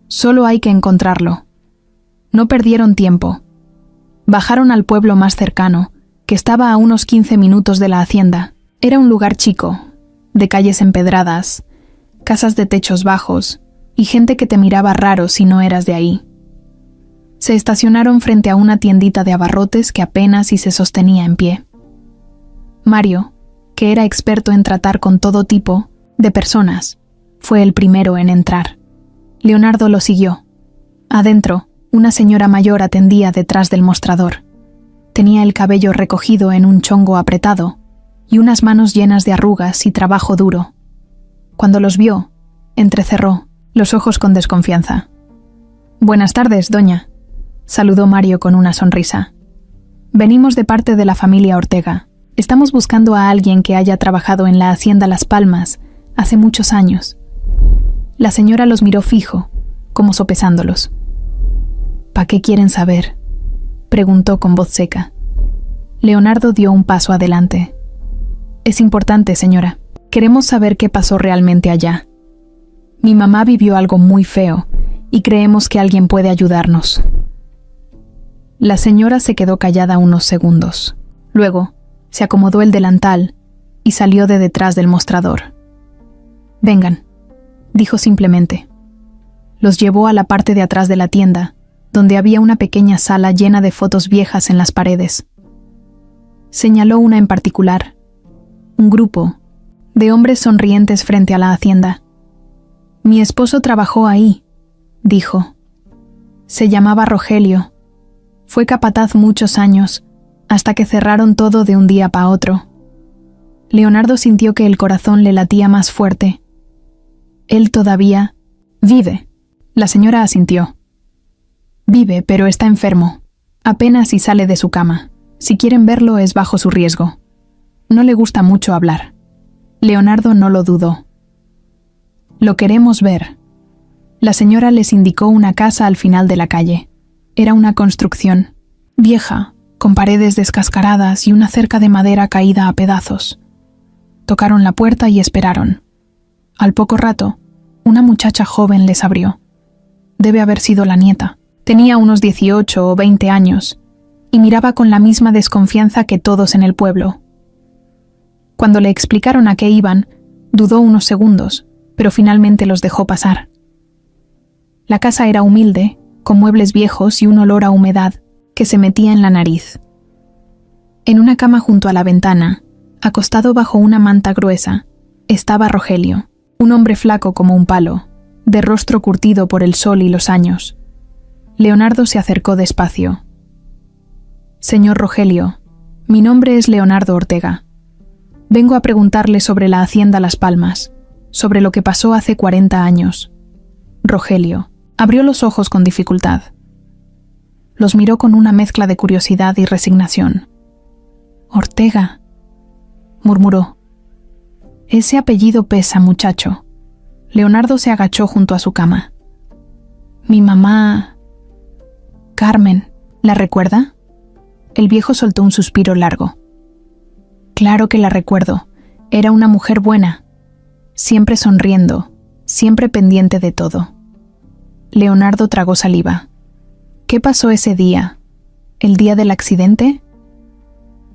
Solo hay que encontrarlo». No perdieron tiempo. Bajaron al pueblo más cercano, que estaba a unos 15 minutos de la hacienda. Era un lugar chico, de calles empedradas, casas de techos bajos y gente que te miraba raro si no eras de ahí. Se estacionaron frente a una tiendita de abarrotes que apenas si se sostenía en pie. Mario, que era experto en tratar con todo tipo, De personas. Fue el primero en entrar. Leonardo lo siguió. Adentro, una señora mayor atendía detrás del mostrador. Tenía el cabello recogido en un chongo apretado y unas manos llenas de arrugas y trabajo duro. Cuando los vio, entrecerró los ojos con desconfianza. «Buenas tardes, doña», saludó Mario con una sonrisa. «Venimos de parte de la familia Ortega. Estamos buscando a alguien que haya trabajado en la hacienda Las Palmas hace muchos años». La señora los miró fijo, como sopesándolos. «¿Pa qué quieren saber?», preguntó con voz seca. Leonardo dio un paso adelante. «Es importante, señora. Queremos saber qué pasó realmente allá. Mi mamá vivió algo muy feo y creemos que alguien puede ayudarnos». La señora se quedó callada unos segundos. Luego, se acomodó el delantal y salió de detrás del mostrador. «Vengan», dijo simplemente. Los llevó a la parte de atrás de la tienda, donde había una pequeña sala llena de fotos viejas en las paredes. Señaló una en particular, un grupo de hombres sonrientes frente a la hacienda. «Mi esposo trabajó ahí», dijo. «Se llamaba Rogelio. Fue capataz muchos años, hasta que cerraron todo de un día para otro». Leonardo sintió que el corazón le latía más fuerte. «Él todavía vive», la señora asintió. «Vive, pero está enfermo. Apenas si sale de su cama. Si quieren verlo es bajo su riesgo. No le gusta mucho hablar». Leonardo no lo dudó. «Lo queremos ver». La señora les indicó una casa al final de la calle. Era una construcción vieja, con paredes descascaradas y una cerca de madera caída a pedazos. Tocaron la puerta y esperaron. Al poco rato, una muchacha joven les abrió. Debe haber sido la nieta. Tenía unos 18 o 20 años y miraba con la misma desconfianza que todos en el pueblo. Cuando le explicaron a qué iban, dudó unos segundos, pero finalmente los dejó pasar. La casa era humilde, con muebles viejos y un olor a humedad que se metía en la nariz. En una cama junto a la ventana, acostado bajo una manta gruesa, estaba Rogelio, un hombre flaco como un palo, de rostro curtido por el sol y los años. Leonardo se acercó despacio. «Señor Rogelio, mi nombre es Leonardo Ortega. Vengo a preguntarle sobre la hacienda Las Palmas, sobre lo que pasó hace 40 años». Rogelio abrió los ojos con dificultad. Los miró con una mezcla de curiosidad y resignación. «Ortega», murmuró. «Ese apellido pesa, muchacho». Leonardo se agachó junto a su cama. «Mi mamá... Carmen, ¿la recuerda?». El viejo soltó un suspiro largo. «Claro que la recuerdo. Era una mujer buena, siempre sonriendo, siempre pendiente de todo». Leonardo tragó saliva. «¿Qué pasó ese día? ¿El día del accidente?».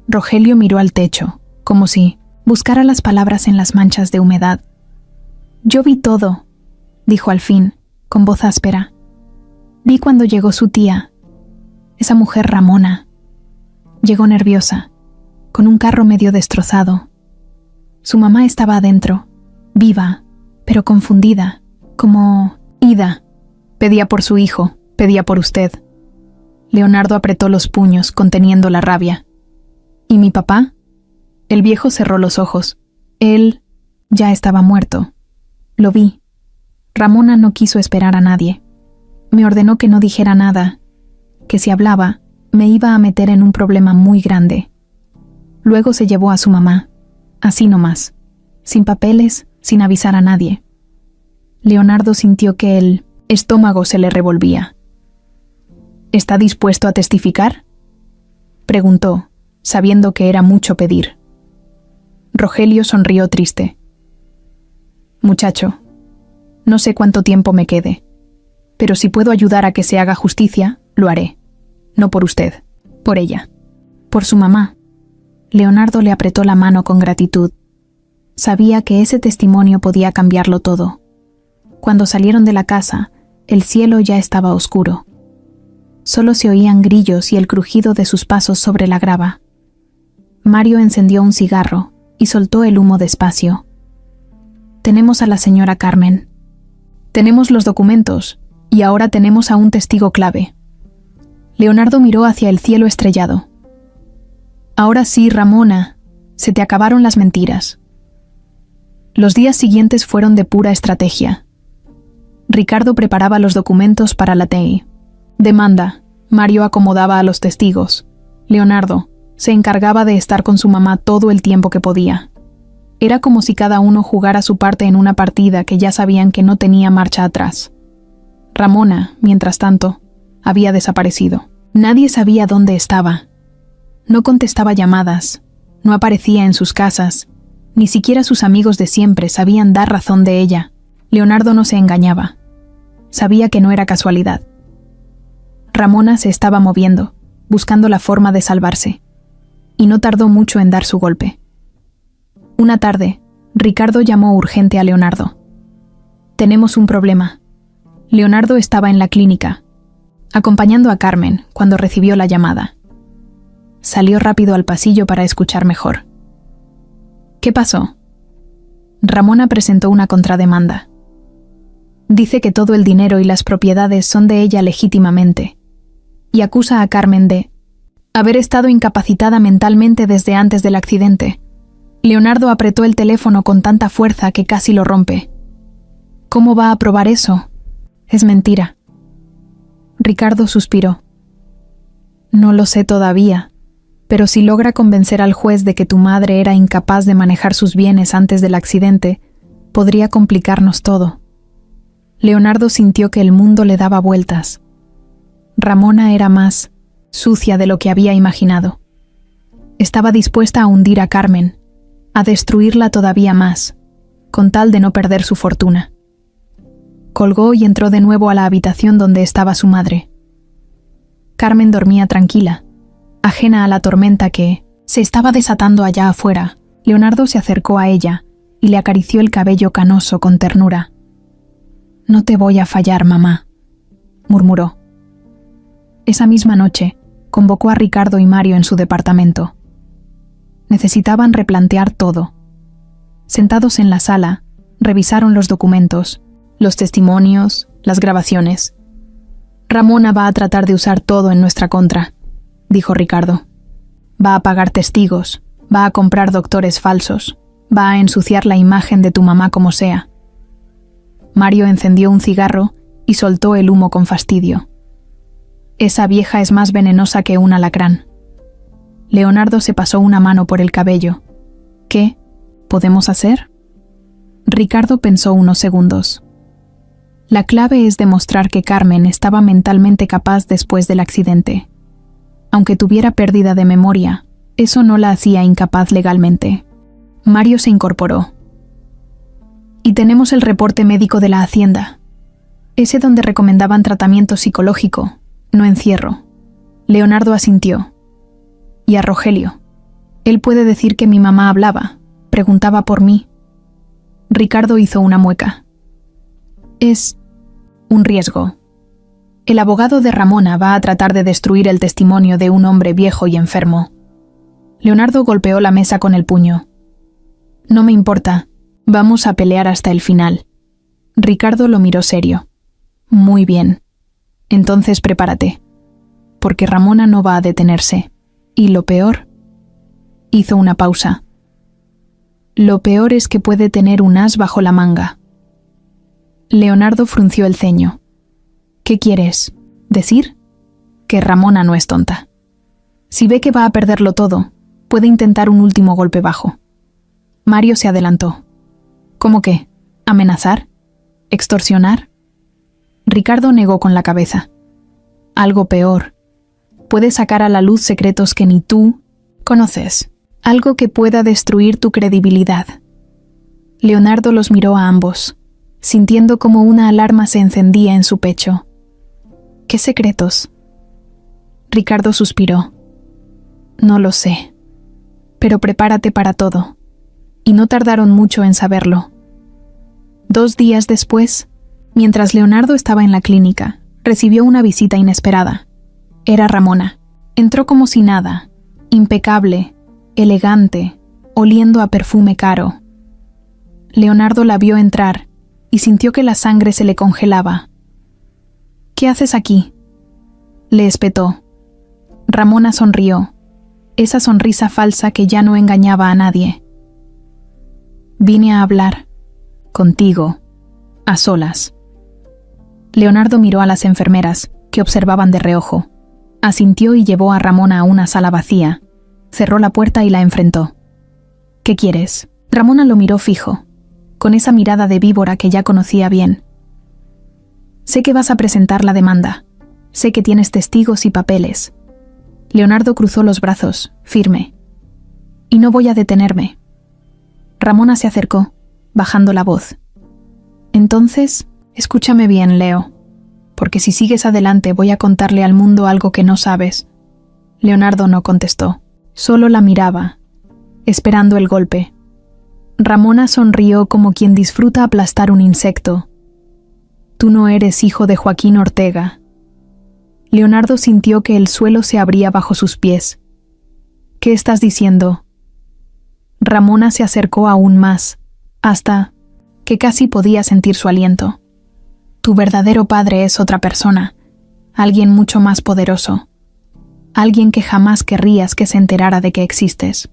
Rogelio miró al techo, como si buscara las palabras en las manchas de humedad. «Yo vi todo», dijo al fin, con voz áspera. «Vi cuando llegó su tía, esa mujer Ramona. Llegó nerviosa, con un carro medio destrozado. Su mamá estaba adentro, viva, pero confundida, como ida. Pedía por su hijo, pedía por usted». Leonardo apretó los puños, conteniendo la rabia. «¿Y mi papá?». El viejo cerró los ojos. Él ya estaba muerto. Lo vi. Ramona no quiso esperar a nadie. Me ordenó que no dijera nada, que si hablaba, me iba a meter en un problema muy grande. Luego se llevó a su mamá, así nomás, sin papeles, sin avisar a nadie. Leonardo sintió que el estómago se le revolvía. «¿Está dispuesto a testificar?», preguntó, sabiendo que era mucho pedir. Rogelio sonrió triste. «Muchacho, no sé cuánto tiempo me quede, pero si puedo ayudar a que se haga justicia, lo haré. No por usted, por ella, por su mamá». Leonardo le apretó la mano con gratitud. Sabía que ese testimonio podía cambiarlo todo. Cuando salieron de la casa, el cielo ya estaba oscuro. Solo se oían grillos y el crujido de sus pasos sobre la grava. Mario encendió un cigarro y soltó el humo despacio. Tenemos a la señora Carmen. Tenemos los documentos, y ahora tenemos a un testigo clave. Leonardo miró hacia el cielo estrellado. Ahora sí, Ramona, se te acabaron las mentiras. Los días siguientes fueron de pura estrategia. Ricardo preparaba los documentos para la TEI. Demanda. Mario acomodaba a los testigos. Leonardo se encargaba de estar con su mamá todo el tiempo que podía. Era como si cada uno jugara su parte en una partida que ya sabían que no tenía marcha atrás. Ramona, mientras tanto, había desaparecido. Nadie sabía dónde estaba. No contestaba llamadas, no aparecía en sus casas, ni siquiera sus amigos de siempre sabían dar razón de ella. Leonardo no se engañaba. Sabía que no era casualidad. Ramona se estaba moviendo, buscando la forma de salvarse, y no tardó mucho en dar su golpe. Una tarde, Ricardo llamó urgente a Leonardo. «Tenemos un problema». Leonardo estaba en la clínica, acompañando a Carmen cuando recibió la llamada. Salió rápido al pasillo para escuchar mejor. ¿Qué pasó? Ramona presentó una contrademanda. Dice que todo el dinero y las propiedades son de ella legítimamente, y acusa a Carmen de haber estado incapacitada mentalmente desde antes del accidente. Leonardo apretó el teléfono con tanta fuerza que casi lo rompe. ¿Cómo va a probar eso? Es mentira. Ricardo suspiró. No lo sé todavía, pero si logra convencer al juez de que tu madre era incapaz de manejar sus bienes antes del accidente, podría complicarnos todo. Leonardo sintió que el mundo le daba vueltas. Ramona era más sucia de lo que había imaginado. Estaba dispuesta a hundir a Carmen, a destruirla todavía más, con tal de no perder su fortuna. Colgó y entró de nuevo a la habitación donde estaba su madre. Carmen dormía tranquila, ajena a la tormenta que se estaba desatando allá afuera. Leonardo se acercó a ella y le acarició el cabello canoso con ternura. «No te voy a fallar, mamá», murmuró. Esa misma noche, convocó a Ricardo y Mario en su departamento. Necesitaban replantear todo. Sentados en la sala, revisaron los documentos, los testimonios, las grabaciones. «Ramona va a tratar de usar todo en nuestra contra», dijo Ricardo. «Va a pagar testigos, va a comprar doctores falsos, va a ensuciar la imagen de tu mamá como sea». Mario encendió un cigarro y soltó el humo con fastidio. «Esa vieja es más venenosa que un alacrán». Leonardo se pasó una mano por el cabello. «¿Qué podemos hacer?» Ricardo pensó unos segundos. La clave es demostrar que Carmen estaba mentalmente capaz después del accidente. Aunque tuviera pérdida de memoria, eso no la hacía incapaz legalmente. Mario se incorporó. «Y tenemos el reporte médico de la Hacienda. Ese donde recomendaban tratamiento psicológico, no encierro». Leonardo asintió. «¿Y a Rogelio? Él puede decir que mi mamá hablaba, preguntaba por mí». Ricardo hizo una mueca. «Es un riesgo. El abogado de Ramona va a tratar de destruir el testimonio de un hombre viejo y enfermo». Leonardo golpeó la mesa con el puño. «No me importa. Vamos a pelear hasta el final». Ricardo lo miró serio. «Muy bien. Entonces prepárate. Porque Ramona no va a detenerse. Y lo peor...» Hizo una pausa. «Lo peor es que puede tener un as bajo la manga». Leonardo frunció el ceño. «¿Qué quieres decir?» «Que Ramona no es tonta. Si ve que va a perderlo todo, puede intentar un último golpe bajo». Mario se adelantó. «¿Cómo qué? ¿Amenazar? ¿Extorsionar?» Ricardo negó con la cabeza. «Algo peor. Puede sacar a la luz secretos que ni tú conoces. Algo que pueda destruir tu credibilidad». Leonardo los miró a ambos, sintiendo como una alarma se encendía en su pecho. «¿Qué secretos?» Ricardo suspiró. «No lo sé. Pero prepárate para todo». Y no tardaron mucho en saberlo. 2 días después, mientras Leonardo estaba en la clínica, recibió una visita inesperada. Era Ramona. Entró como si nada, impecable, elegante, oliendo a perfume caro. Leonardo la vio entrar y sintió que la sangre se le congelaba. «¿Qué haces aquí?», le espetó. Ramona sonrió, esa sonrisa falsa que ya no engañaba a nadie. «Vine a hablar contigo, a solas». Leonardo miró a las enfermeras, que observaban de reojo. Asintió y llevó a Ramona a una sala vacía. Cerró la puerta y la enfrentó. «¿Qué quieres?». Ramona lo miró fijo, con esa mirada de víbora que ya conocía bien. «Sé que vas a presentar la demanda. Sé que tienes testigos y papeles». Leonardo cruzó los brazos, firme. «Y no voy a detenerme». Ramona se acercó, bajando la voz. «Entonces, escúchame bien, Leo, porque si sigues adelante voy a contarle al mundo algo que no sabes». Leonardo no contestó, solo la miraba, esperando el golpe. Ramona sonrió como quien disfruta aplastar un insecto. «Tú no eres hijo de Joaquín Ortega». Leonardo sintió que el suelo se abría bajo sus pies. «¿Qué estás diciendo?». Ramona se acercó aún más, hasta que casi podía sentir su aliento. «Tu verdadero padre es otra persona, alguien mucho más poderoso, alguien que jamás querrías que se enterara de que existes».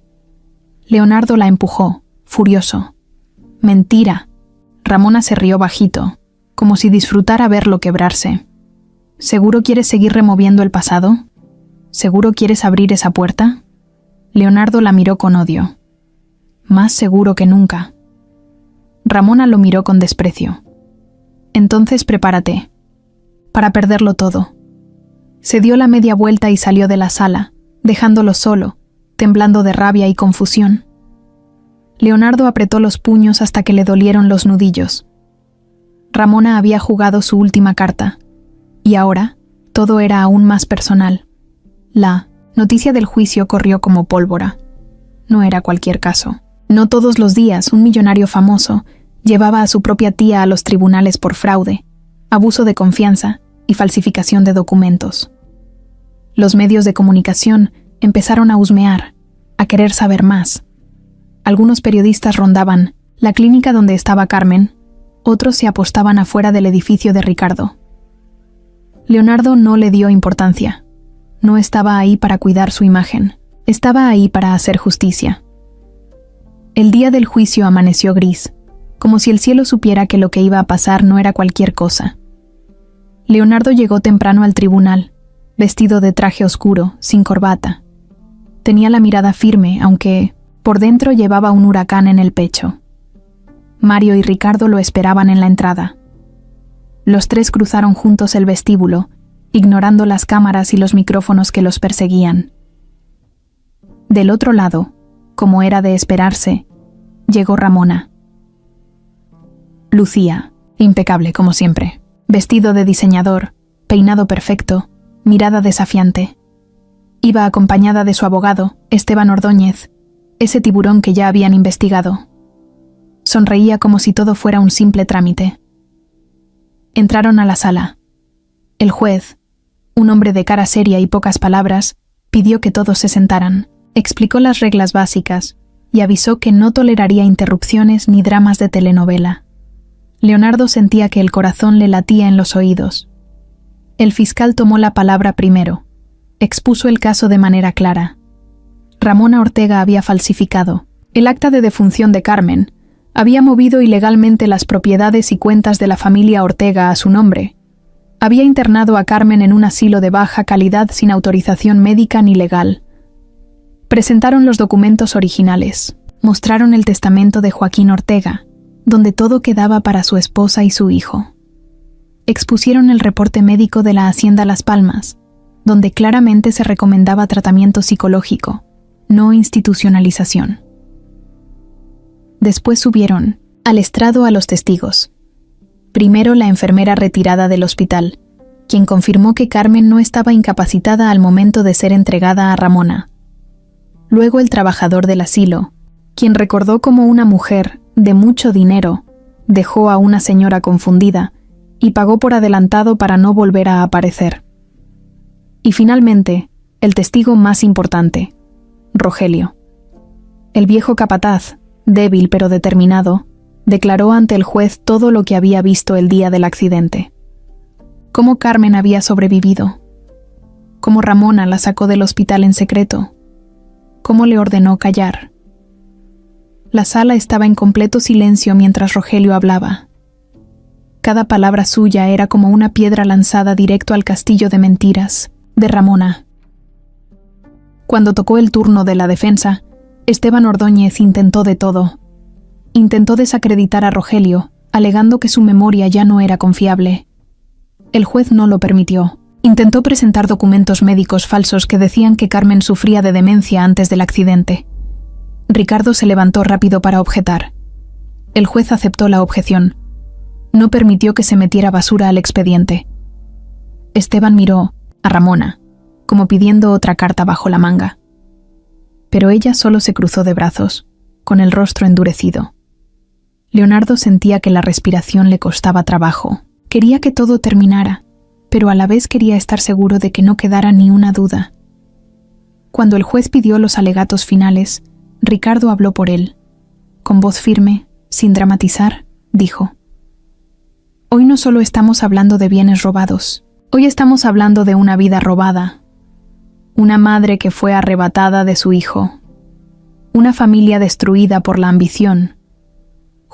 Leonardo la empujó, furioso. «Mentira». Ramona se rió bajito, como si disfrutara verlo quebrarse. «¿Seguro quieres seguir removiendo el pasado? ¿Seguro quieres abrir esa puerta?». Leonardo la miró con odio. «Más seguro que nunca». Ramona lo miró con desprecio. «Entonces prepárate para perderlo todo». Se dio la media vuelta y salió de la sala, dejándolo solo, temblando de rabia y confusión. Leonardo apretó los puños hasta que le dolieron los nudillos. Ramona había jugado su última carta, y ahora todo era aún más personal. La noticia del juicio corrió como pólvora. No era cualquier caso. No todos los días un millonario famoso llevaba a su propia tía a los tribunales por fraude, abuso de confianza y falsificación de documentos. Los medios de comunicación empezaron a husmear, a querer saber más. Algunos periodistas rondaban la clínica donde estaba Carmen, otros se apostaban afuera del edificio de Ricardo. Leonardo no le dio importancia. No estaba ahí para cuidar su imagen, estaba ahí para hacer justicia. El día del juicio amaneció gris, como si el cielo supiera que lo que iba a pasar no era cualquier cosa. Leonardo llegó temprano al tribunal, vestido de traje oscuro, sin corbata. Tenía la mirada firme, aunque por dentro llevaba un huracán en el pecho. Mario y Ricardo lo esperaban en la entrada. Los tres cruzaron juntos el vestíbulo, ignorando las cámaras y los micrófonos que los perseguían. Del otro lado, como era de esperarse, llegó Ramona. Lucía, impecable como siempre, vestido de diseñador, peinado perfecto, mirada desafiante. Iba acompañada de su abogado, Esteban Ordóñez, ese tiburón que ya habían investigado. Sonreía como si todo fuera un simple trámite. Entraron a la sala. El juez, un hombre de cara seria y pocas palabras, pidió que todos se sentaran, explicó las reglas básicas y avisó que no toleraría interrupciones ni dramas de telenovela. Leonardo sentía que el corazón le latía en los oídos. El fiscal tomó la palabra primero. Expuso el caso de manera clara. Ramona Ortega había falsificado el acta de defunción de Carmen, había movido ilegalmente las propiedades y cuentas de la familia Ortega a su nombre. Había internado a Carmen en un asilo de baja calidad sin autorización médica ni legal. Presentaron los documentos originales. Mostraron el testamento de Joaquín Ortega, donde todo quedaba para su esposa y su hijo. Expusieron el reporte médico de la Hacienda Las Palmas, donde claramente se recomendaba tratamiento psicológico, no institucionalización. Después subieron al estrado a los testigos. Primero la enfermera retirada del hospital, quien confirmó que Carmen no estaba incapacitada al momento de ser entregada a Ramona. Luego el trabajador del asilo, quien recordó cómo una mujer de mucho dinero dejó a una señora confundida y pagó por adelantado para no volver a aparecer. Y finalmente, el testigo más importante, Rogelio. El viejo capataz, débil pero determinado, Declaró ante el juez todo lo que había visto el día del accidente. Cómo Carmen había sobrevivido. Cómo Ramona la sacó del hospital en secreto. Cómo le ordenó callar. La sala estaba en completo silencio mientras Rogelio hablaba. Cada palabra suya era como una piedra lanzada directo al castillo de mentiras de Ramona. Cuando tocó el turno de la defensa, Esteban Ordóñez intentó de todo. Intentó desacreditar a Rogelio, alegando que su memoria ya no era confiable. El juez no lo permitió. Intentó presentar documentos médicos falsos que decían que Carmen sufría de demencia antes del accidente. Ricardo se levantó rápido para objetar. El juez aceptó la objeción. No permitió que se metiera basura al expediente. Esteban miró a Ramona, como pidiendo otra carta bajo la manga. Pero ella solo se cruzó de brazos, con el rostro endurecido. Leonardo sentía que la respiración le costaba trabajo. Quería que todo terminara, pero a la vez quería estar seguro de que no quedara ni una duda. Cuando el juez pidió los alegatos finales, Ricardo habló por él. Con voz firme, sin dramatizar, dijo: «Hoy no solo estamos hablando de bienes robados, hoy estamos hablando de una vida robada. Una madre que fue arrebatada de su hijo. Una familia destruida por la ambición.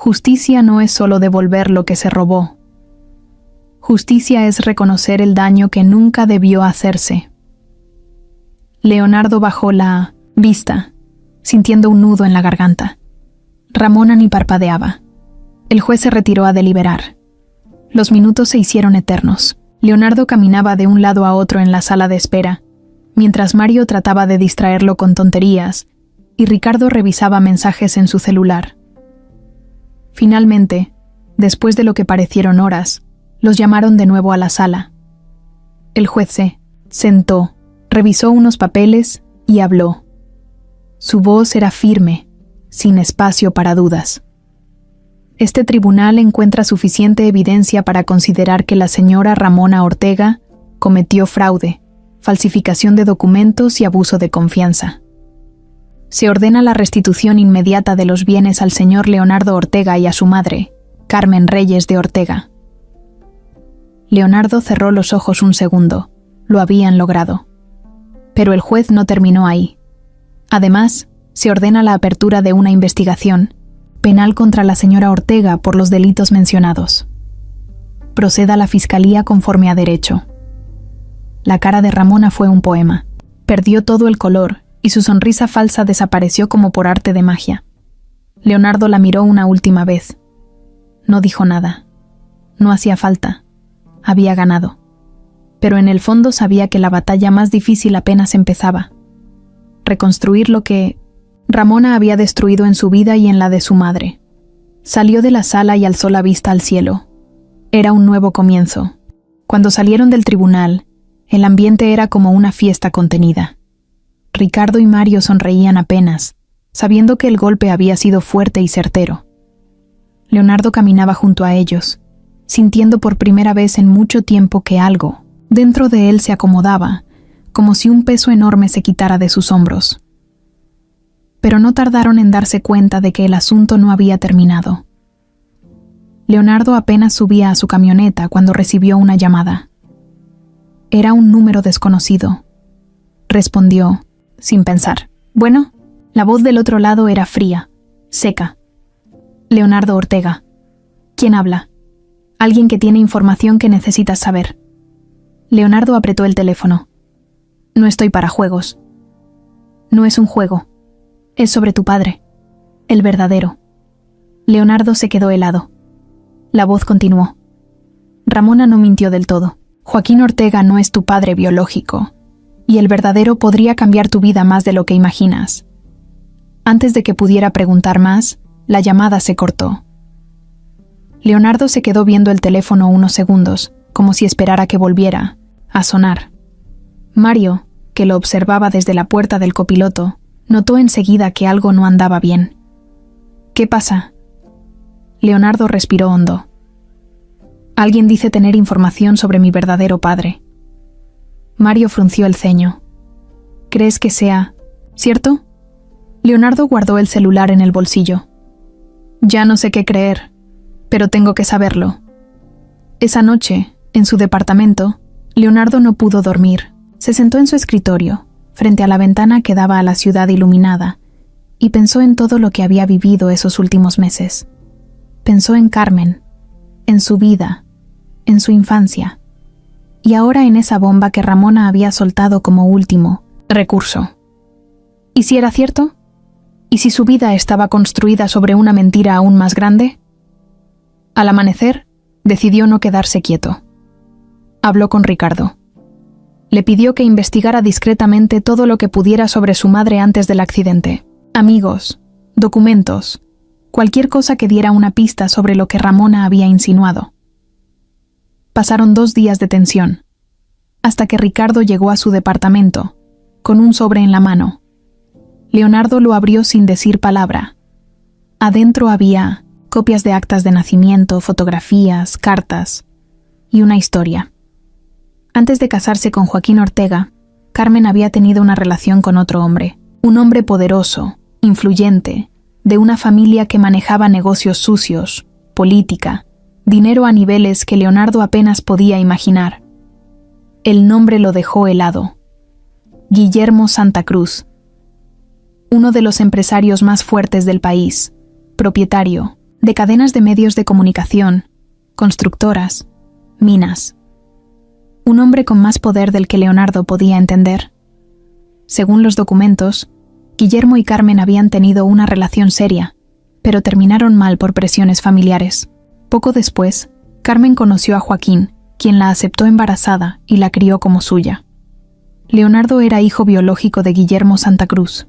Justicia no es solo devolver lo que se robó. Justicia es reconocer el daño que nunca debió hacerse». Leonardo bajó la vista, sintiendo un nudo en la garganta. Ramona ni parpadeaba. El juez se retiró a deliberar. Los minutos se hicieron eternos. Leonardo caminaba de un lado a otro en la sala de espera, mientras Mario trataba de distraerlo con tonterías y Ricardo revisaba mensajes en su celular. Finalmente, después de lo que parecieron horas, los llamaron de nuevo a la sala. El juez se sentó, revisó unos papeles y habló. Su voz era firme, sin espacio para dudas. Este tribunal encuentra suficiente evidencia para considerar que la señora Ramona Ortega cometió fraude, falsificación de documentos y abuso de confianza. Se ordena la restitución inmediata de los bienes al señor Leonardo Ortega y a su madre, Carmen Reyes de Ortega. Leonardo cerró los ojos un segundo. Lo habían logrado. Pero el juez no terminó ahí. Además, se ordena la apertura de una investigación penal contra la señora Ortega por los delitos mencionados. Proceda la fiscalía conforme a derecho. La cara de Ramona fue un poema. Perdió todo el color y su sonrisa falsa desapareció como por arte de magia. Leonardo la miró una última vez. No dijo nada. No hacía falta. Había ganado. Pero en el fondo sabía que la batalla más difícil apenas empezaba. Reconstruir lo que Ramona había destruido en su vida y en la de su madre. Salió de la sala y alzó la vista al cielo. Era un nuevo comienzo. Cuando salieron del tribunal, el ambiente era como una fiesta contenida. Ricardo y Mario sonreían apenas, sabiendo que el golpe había sido fuerte y certero. Leonardo caminaba junto a ellos, sintiendo por primera vez en mucho tiempo que algo dentro de él se acomodaba, como si un peso enorme se quitara de sus hombros. Pero no tardaron en darse cuenta de que el asunto no había terminado. Leonardo apenas subía a su camioneta cuando recibió una llamada. Era un número desconocido. Respondió, sin pensar. «Bueno». La voz del otro lado era fría, seca. «Leonardo Ortega». «¿Quién habla?» «Alguien que tiene información que necesitas saber». Leonardo apretó el teléfono. «No estoy para juegos». «No es un juego. Es sobre tu padre. El verdadero». Leonardo se quedó helado. La voz continuó. «Ramona no mintió del todo. Joaquín Ortega no es tu padre biológico, y el verdadero podría cambiar tu vida más de lo que imaginas». Antes de que pudiera preguntar más, la llamada se cortó. Leonardo se quedó viendo el teléfono unos segundos, como si esperara que volviera a sonar. Mario, que lo observaba desde la puerta del copiloto, notó enseguida que algo no andaba bien. «¿Qué pasa?» Leonardo respiró hondo. «Alguien dice tener información sobre mi verdadero padre». Mario frunció el ceño. «¿Crees que sea cierto?» Leonardo guardó el celular en el bolsillo. Ya no sé qué creer, pero tengo que saberlo. Esa noche, en su departamento, Leonardo no pudo dormir. Se sentó en su escritorio, frente a la ventana que daba a la ciudad iluminada, y pensó en todo lo que había vivido esos últimos meses. Pensó en Carmen, en su vida, en su infancia, y ahora en esa bomba que Ramona había soltado como último recurso. ¿Y si era cierto? ¿Y si su vida estaba construida sobre una mentira aún más grande? Al amanecer, decidió no quedarse quieto. Habló con Ricardo. Le pidió que investigara discretamente todo lo que pudiera sobre su madre antes del accidente. Amigos, documentos, cualquier cosa que diera una pista sobre lo que Ramona había insinuado. Pasaron 2 días de tensión, hasta que Ricardo llegó a su departamento, con un sobre en la mano. Leonardo lo abrió sin decir palabra. Adentro había copias de actas de nacimiento, fotografías, cartas y una historia. Antes de casarse con Joaquín Ortega, Carmen había tenido una relación con otro hombre, un hombre poderoso, influyente, de una familia que manejaba negocios sucios, política, dinero a niveles que Leonardo apenas podía imaginar. El nombre lo dejó helado. Guillermo Santa Cruz, uno de los empresarios más fuertes del país, propietario de cadenas de medios de comunicación, constructoras, minas. Un hombre con más poder del que Leonardo podía entender. Según los documentos, Guillermo y Carmen habían tenido una relación seria, pero terminaron mal por presiones familiares. Poco después, Carmen conoció a Joaquín, quien la aceptó embarazada y la crió como suya. Leonardo era hijo biológico de Guillermo Santa Cruz.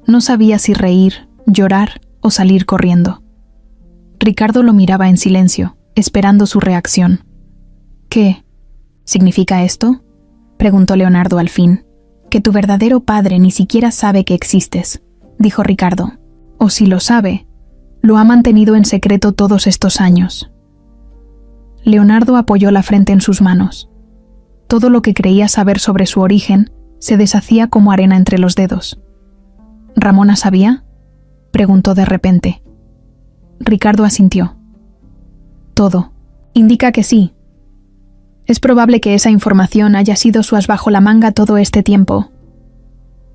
No sabía si reír, llorar o salir corriendo. Ricardo lo miraba en silencio, esperando su reacción. ¿Qué significa esto?, preguntó Leonardo al fin. Que tu verdadero padre ni siquiera sabe que existes, dijo Ricardo. O si lo sabe, lo ha mantenido en secreto todos estos años. Leonardo apoyó la frente en sus manos. Todo lo que creía saber sobre su origen se deshacía como arena entre los dedos. ¿Ramona sabía?, preguntó de repente. Ricardo asintió. Todo indica que sí. Es probable que esa información haya sido su as bajo la manga todo este tiempo.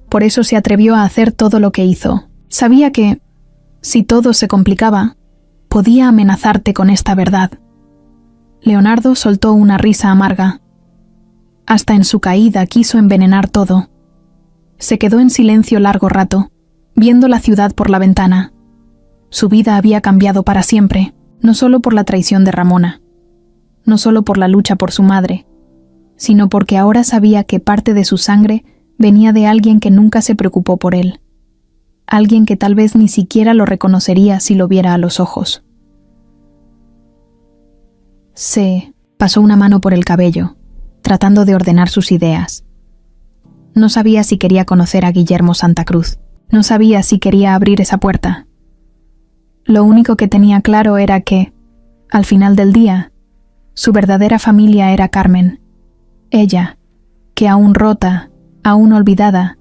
Por eso se atrevió a hacer todo lo que hizo. Sabía que, si todo se complicaba, podía amenazarte con esta verdad. Leonardo soltó una risa amarga. Hasta en su caída quiso envenenar todo. Se quedó en silencio largo rato, viendo la ciudad por la ventana. Su vida había cambiado para siempre, no solo por la traición de Ramona, no solo por la lucha por su madre, sino porque ahora sabía que parte de su sangre venía de alguien que nunca se preocupó por él, alguien que tal vez ni siquiera lo reconocería si lo viera a los ojos. Se pasó una mano por el cabello, tratando de ordenar sus ideas. No sabía si quería conocer a Guillermo Santa Cruz, no sabía si quería abrir esa puerta. Lo único que tenía claro era que, al final del día, su verdadera familia era Carmen. Ella, que aún rota, aún olvidada,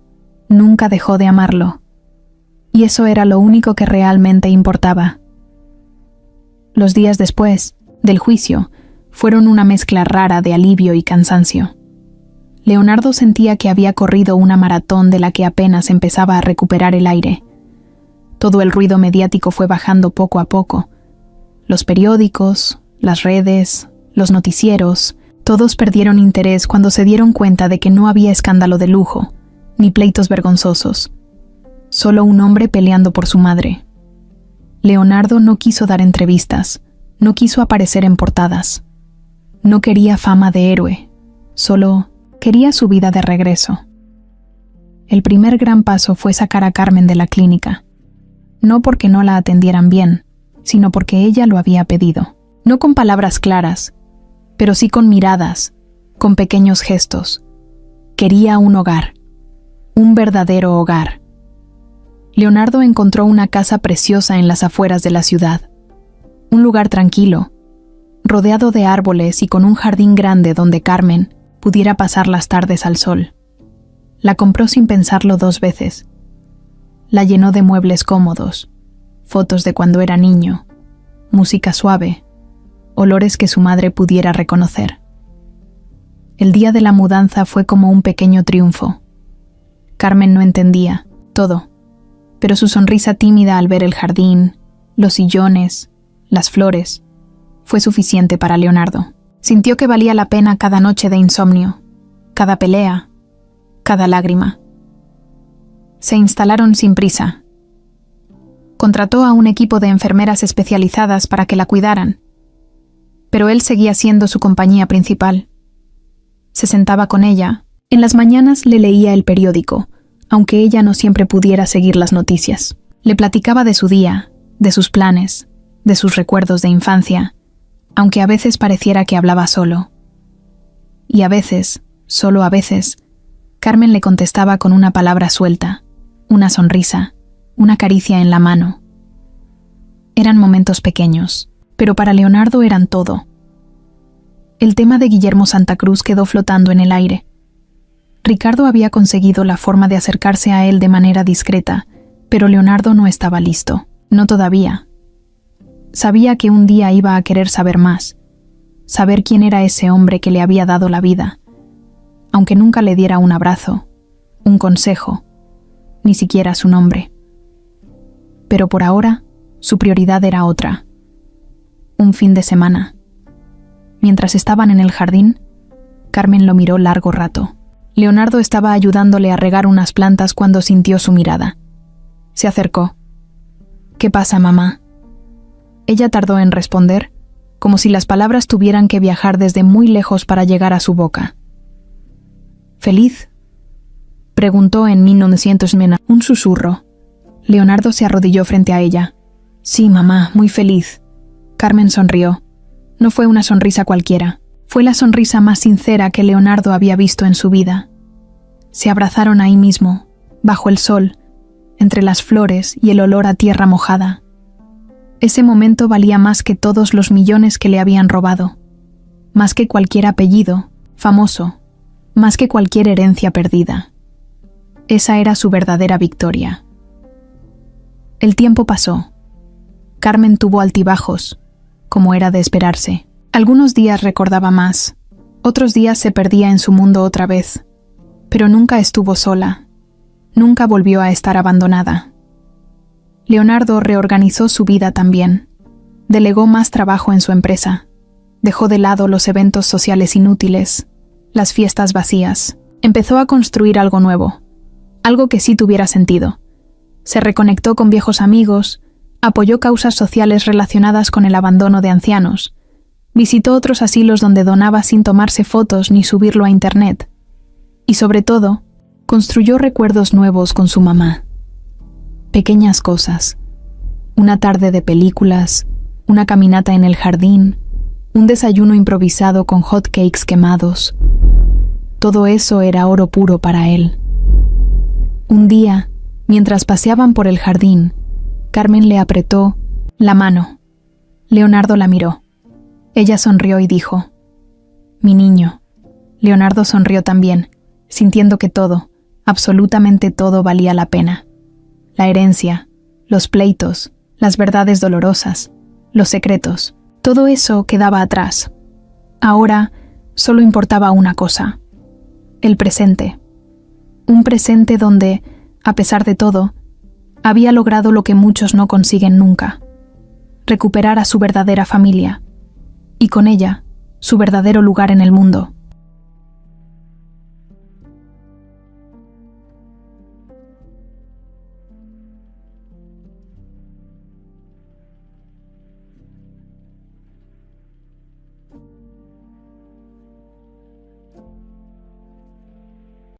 nunca dejó de amarlo. Y eso era lo único que realmente importaba. Los días después, del juicio, fueron una mezcla rara de alivio y cansancio. Leonardo sentía que había corrido una maratón de la que apenas empezaba a recuperar el aire. Todo el ruido mediático fue bajando poco a poco. Los periódicos, las redes, los noticieros, todos perdieron interés cuando se dieron cuenta de que no había escándalo de lujo, ni pleitos vergonzosos. Solo un hombre peleando por su madre. Leonardo no quiso dar entrevistas, no quiso aparecer en portadas. No quería fama de héroe, solo quería su vida de regreso. El primer gran paso fue sacar a Carmen de la clínica. No porque no la atendieran bien, sino porque ella lo había pedido. No con palabras claras, pero sí con miradas, con pequeños gestos. Quería un hogar, un verdadero hogar. Leonardo encontró una casa preciosa en las afueras de la ciudad. Un lugar tranquilo, rodeado de árboles y con un jardín grande donde Carmen pudiera pasar las tardes al sol. La compró sin pensarlo 2 veces. La llenó de muebles cómodos, fotos de cuando era niño, música suave, olores que su madre pudiera reconocer. El día de la mudanza fue como un pequeño triunfo. Carmen no entendía todo, pero su sonrisa tímida al ver el jardín, los sillones, las flores, fue suficiente para Leonardo. Sintió que valía la pena cada noche de insomnio, cada pelea, cada lágrima. Se instalaron sin prisa. Contrató a un equipo de enfermeras especializadas para que la cuidaran, pero él seguía siendo su compañía principal. Se sentaba con ella. En las mañanas le leía el periódico, aunque ella no siempre pudiera seguir las noticias. Le platicaba de su día, de sus planes, de sus recuerdos de infancia, aunque a veces pareciera que hablaba solo. Y a veces, solo a veces, Carmen le contestaba con una palabra suelta, una sonrisa, una caricia en la mano. Eran momentos pequeños, pero para Leonardo eran todo. El tema de Guillermo Santa Cruz quedó flotando en el aire. Ricardo había conseguido la forma de acercarse a él de manera discreta, pero Leonardo no estaba listo, no todavía. Sabía que un día iba a querer saber más, saber quién era ese hombre que le había dado la vida, aunque nunca le diera un abrazo, un consejo, ni siquiera su nombre. Pero por ahora, su prioridad era otra. Un fin de semana. Mientras estaban en el jardín, Carmen lo miró largo rato. Leonardo estaba ayudándole a regar unas plantas cuando sintió su mirada. Se acercó. «¿Qué pasa, mamá?» Ella tardó en responder, como si las palabras tuvieran que viajar desde muy lejos para llegar a su boca. «¿Feliz?», preguntó en 1900, un susurro. Leonardo se arrodilló frente a ella. «Sí, mamá, muy feliz». Carmen sonrió. No fue una sonrisa cualquiera. Fue la sonrisa más sincera que Leonardo había visto en su vida. Se abrazaron ahí mismo, bajo el sol, entre las flores y el olor a tierra mojada. Ese momento valía más que todos los millones que le habían robado, más que cualquier apellido, famoso, más que cualquier herencia perdida. Esa era su verdadera victoria. El tiempo pasó. Carmen tuvo altibajos, como era de esperarse. Algunos días recordaba más, otros días se perdía en su mundo otra vez, pero nunca estuvo sola, nunca volvió a estar abandonada. Leonardo reorganizó su vida también, delegó más trabajo en su empresa, dejó de lado los eventos sociales inútiles, las fiestas vacías, empezó a construir algo nuevo, algo que sí tuviera sentido. Se reconectó con viejos amigos, apoyó causas sociales relacionadas con el abandono de ancianos, visitó otros asilos donde donaba sin tomarse fotos ni subirlo a internet. Y sobre todo, construyó recuerdos nuevos con su mamá. Pequeñas cosas. Una tarde de películas, una caminata en el jardín, un desayuno improvisado con hot cakes quemados. Todo eso era oro puro para él. Un día, mientras paseaban por el jardín, Carmen le apretó la mano. Leonardo la miró. Ella sonrió y dijo: «Mi niño». Leonardo sonrió también, sintiendo que todo, absolutamente todo valía la pena. La herencia, los pleitos, las verdades dolorosas, los secretos, todo eso quedaba atrás. Ahora solo importaba una cosa: el presente. Un presente donde, a pesar de todo, había logrado lo que muchos no consiguen nunca: recuperar a su verdadera familia, y con ella, su verdadero lugar en el mundo.